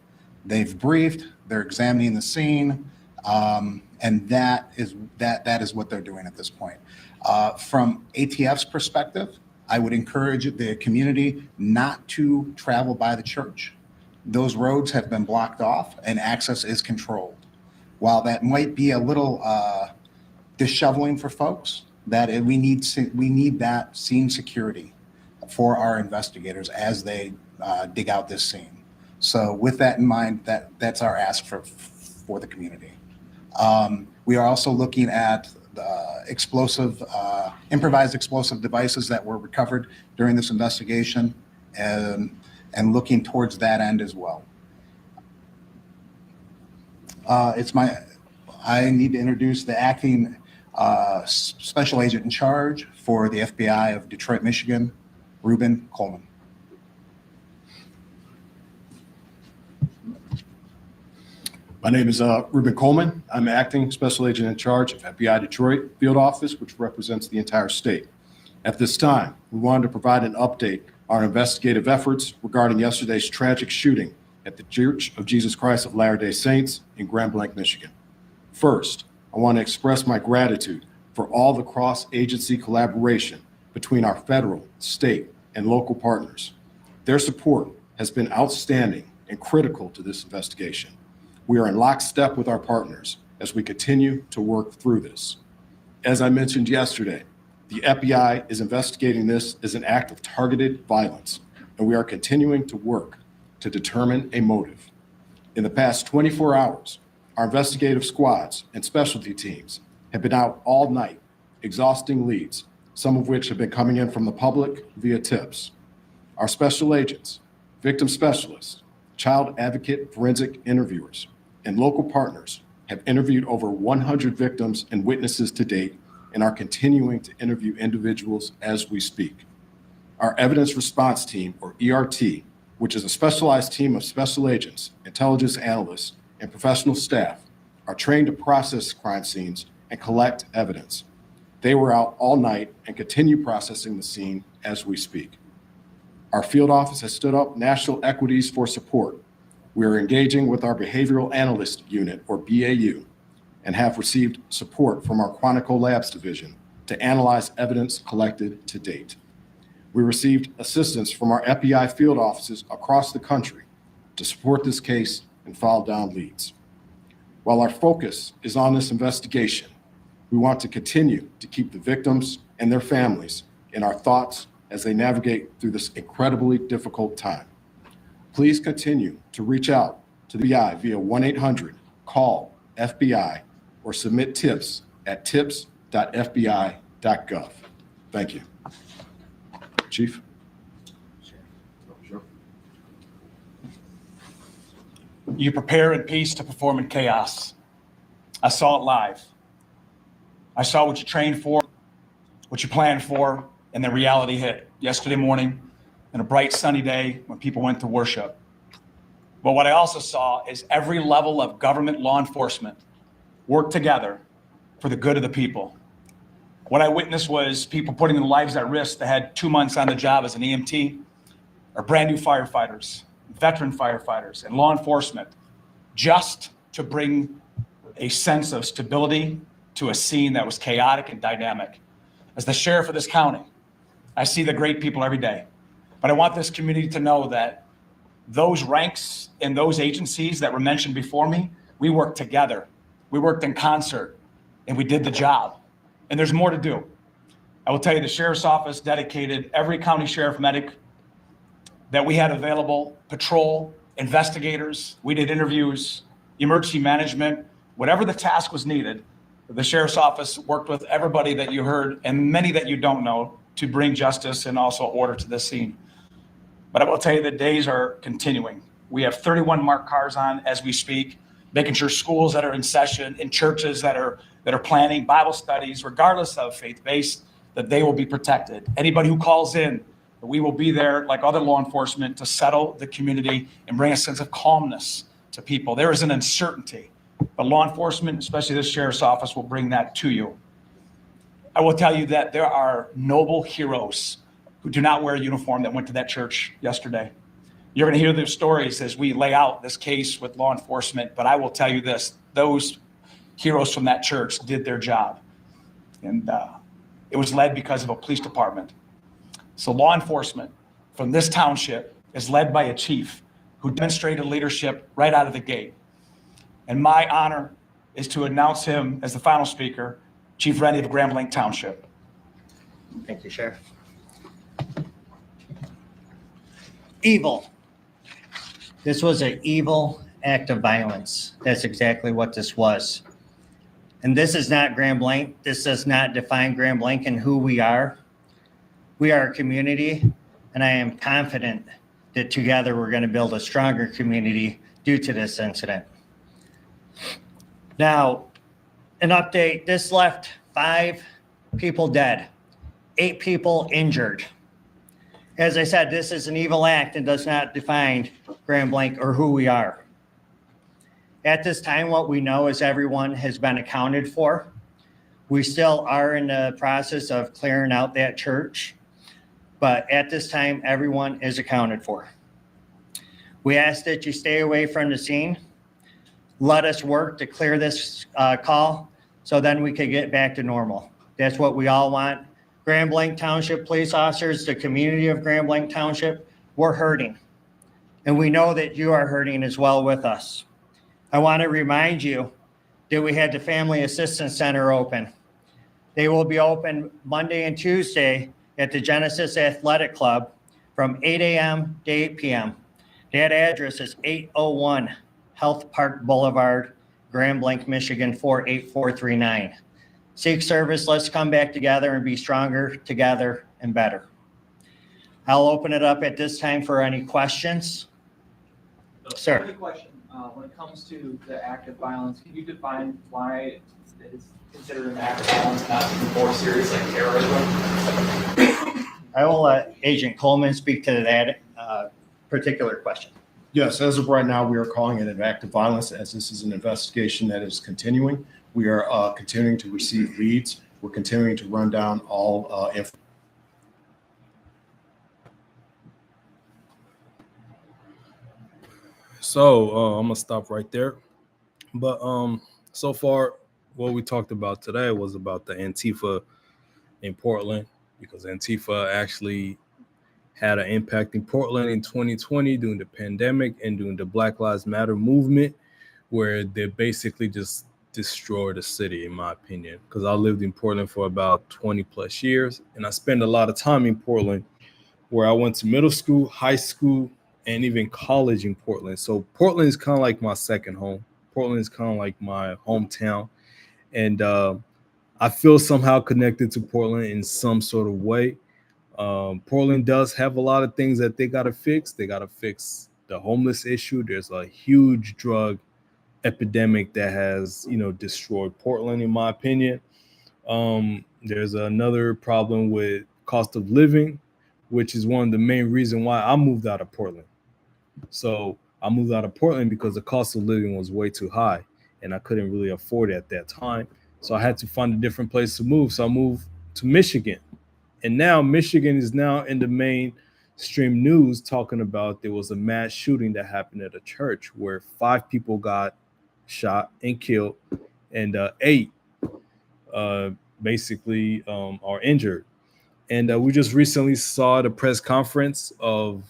they've briefed, they're examining the scene, and that is what they're doing at this point. From ATF's perspective, I would encourage the community not to travel by the church. Those roads have been blocked off and access is controlled. While that might be a little disheveling for folks, that we need that scene security for our investigators as they dig out this scene. So with that in mind, that's our ask for the community. We are also looking at improvised explosive devices that were recovered during this investigation, and looking towards that end as well. I need to introduce the acting special agent in charge for the FBI of Detroit, Michigan, Ruben Coleman. My name is Ruben Coleman. I'm acting special agent in charge of FBI Detroit Field Office, which represents the entire state. At this time, we wanted to provide an update on our investigative efforts regarding yesterday's tragic shooting at the Church of Jesus Christ of Latter-day Saints in Grand Blanc, Michigan. First, I want to express my gratitude for all the cross-agency collaboration between our federal, state, and local partners. Their support has been outstanding and critical to this investigation. We are in lockstep with our partners as we continue to work through this. As I mentioned yesterday, the FBI is investigating this as an act of targeted violence, and we are continuing to work to determine a motive. In the past 24 hours, our investigative squads and specialty teams have been out all night, exhausting leads, some of which have been coming in from the public via tips. Our special agents, victim specialists, child advocate forensic interviewers, and local partners have interviewed over 100 victims and witnesses to date and are continuing to interview individuals as we speak. Our evidence response team, or ERT, which is a specialized team of special agents, intelligence analysts, and professional staff, are trained to process crime scenes and collect evidence. They were out all night and continue processing the scene as we speak. Our field office has stood up national equities for support. We are engaging with our Behavioral Analyst Unit, or BAU, and have received support from our Quantico Labs division to analyze evidence collected to date. We received assistance from our FBI field offices across the country to support this case and file down leads. While our focus is on this investigation, we want to continue to keep the victims and their families in our thoughts as they navigate through this incredibly difficult time. Please continue to reach out to the FBI via 1-800-CALL-FBI or submit tips at tips.fbi.gov. Thank you. Chief. You prepare in peace to perform in chaos. I saw it live. I saw what you trained for, what you planned for, and the reality hit yesterday morning on a bright sunny day when people went to worship. But what I also saw is every level of government law enforcement work together for the good of the people. What I witnessed was people putting their lives at risk that had 2 months on the job as an EMT, or brand new firefighters, veteran firefighters, and law enforcement, just to bring a sense of stability to a scene that was chaotic and dynamic. As the sheriff of this county, I see the great people every day. But I want this community to know that those ranks and those agencies that were mentioned before me, we worked together. We worked in concert, and we did the job. And there's more to do. I will tell you, the sheriff's office dedicated every county sheriff medic that we had available, patrol, investigators, we did interviews, emergency management, whatever the task was needed. The sheriff's office worked with everybody that you heard and many that you don't know to bring justice and also order to this scene. But I will tell you, the days are continuing. We have 31 marked cars on as we speak, making sure schools that are in session and churches that are planning Bible studies, regardless of faith-based, that they will be protected. Anybody who calls in, we will be there like other law enforcement to settle the community and bring a sense of calmness to people. There is an uncertainty, but law enforcement, especially this sheriff's office, will bring that to you. I will tell you that there are noble heroes who do not wear a uniform that went to that church yesterday. You're going to hear their stories as we lay out this case with law enforcement, but I will tell you this, those heroes from that church did their job. And it was led because of a police department. So law enforcement from this township is led by a chief who demonstrated leadership right out of the gate. And my honor is to announce him as the final speaker, Chief Rennie of Grand Blanc Township. Thank you, Sheriff. Evil. This was an evil act of violence. That's exactly what this was. And this is not Grand Blanc. This does not define Grand Blanc and who we are. We are a community, and I am confident that together we're going to build a stronger community due to this incident. Now, an update, this left 5 people dead, 8 people injured. As I said, this is an evil act and does not define Grand Blanc or who we are. At this time, what we know is everyone has been accounted for. We still are in the process of clearing out that church, but at this time, everyone is accounted for. We ask that you stay away from the scene. Let us work to clear this call so then we can get back to normal. That's what we all want. Grand Blanc Township police officers, the community of Grand Blanc Township, we're hurting. And we know that you are hurting as well with us. I want to remind you that we had the Family Assistance Center open. They will be open Monday and Tuesday at the Genesis Athletic Club from 8 a.m. to 8 p.m. That address is 801 Health Park Boulevard, Grand Blanc, Michigan 48439. Seek service, let's come back together and be stronger together and better. I'll open it up at this time for any questions. Sir. Quick question. When it comes to the act of violence, can you define why it is considered an act of violence, not more serious like terrorism? I will let Agent Coleman speak to that particular question. Yes, as of right now, we are calling it an act of violence as this is an investigation that is continuing. We are continuing to receive leads. We're continuing to run down all information. So I'm gonna stop right there. But so far, what we talked about today was about the Antifa in Portland, because Antifa actually had an impact in Portland in 2020 during the pandemic and during the Black Lives Matter movement, where they basically just destroyed the city, in my opinion. Because I lived in Portland for about 20 plus years, and I spent a lot of time in Portland, where I went to middle school, high school, and even college in Portland. So Portland is kind of like my second home. Portland is kind of like my hometown. And I feel somehow connected to Portland in some sort of way. Portland does have a lot of things that they got to fix. They got to fix the homeless issue. There's a huge drug epidemic that has, destroyed Portland, in my opinion. There's another problem with cost of living, which is one of the main reasons why I moved out of Portland. So I moved out of Portland because the cost of living was way too high and I couldn't really afford it at that time. So I had to find a different place to move. So I moved to Michigan. And now Michigan is now in the mainstream news talking about there was a mass shooting that happened at a church where 5 people got shot and killed and 8 basically are injured. And we just recently saw the press conference of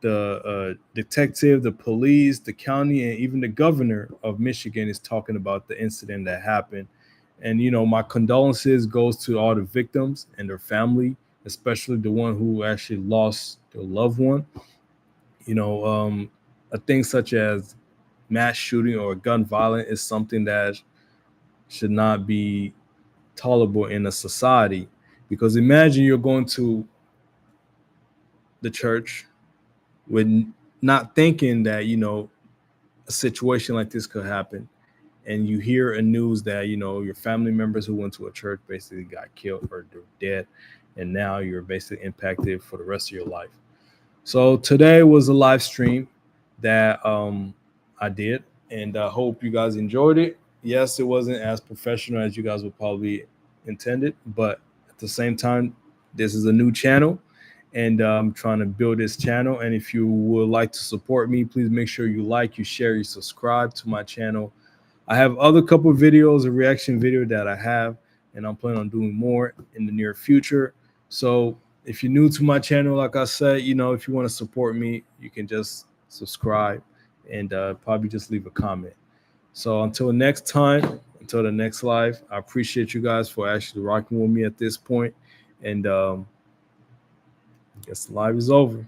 the detective, the police, the county, and even the governor of Michigan is talking about the incident that happened. And, my condolences goes to all the victims and their family, especially the one who actually lost their loved one. A thing such as mass shooting or gun violence is something that should not be tolerable in a society. Because imagine you're going to the church with not thinking that, a situation like this could happen. And you hear a news that, your family members who went to a church basically got killed or they're dead. And now you're basically impacted for the rest of your life. So today was a live stream that I did. And I hope you guys enjoyed it. Yes, it wasn't as professional as you guys would probably intended. But at the same time, this is a new channel. And I'm trying to build this channel. And if you would like to support me, please make sure you like, you share, you subscribe to my channel. I have other couple of videos, a reaction video that I have, and I'm planning on doing more in the near future. So if you're new to my channel, like I said, if you want to support me, you can just subscribe and probably just leave a comment. So until next time, until the next live, I appreciate you guys for actually rocking with me at this point. And I guess the live is over.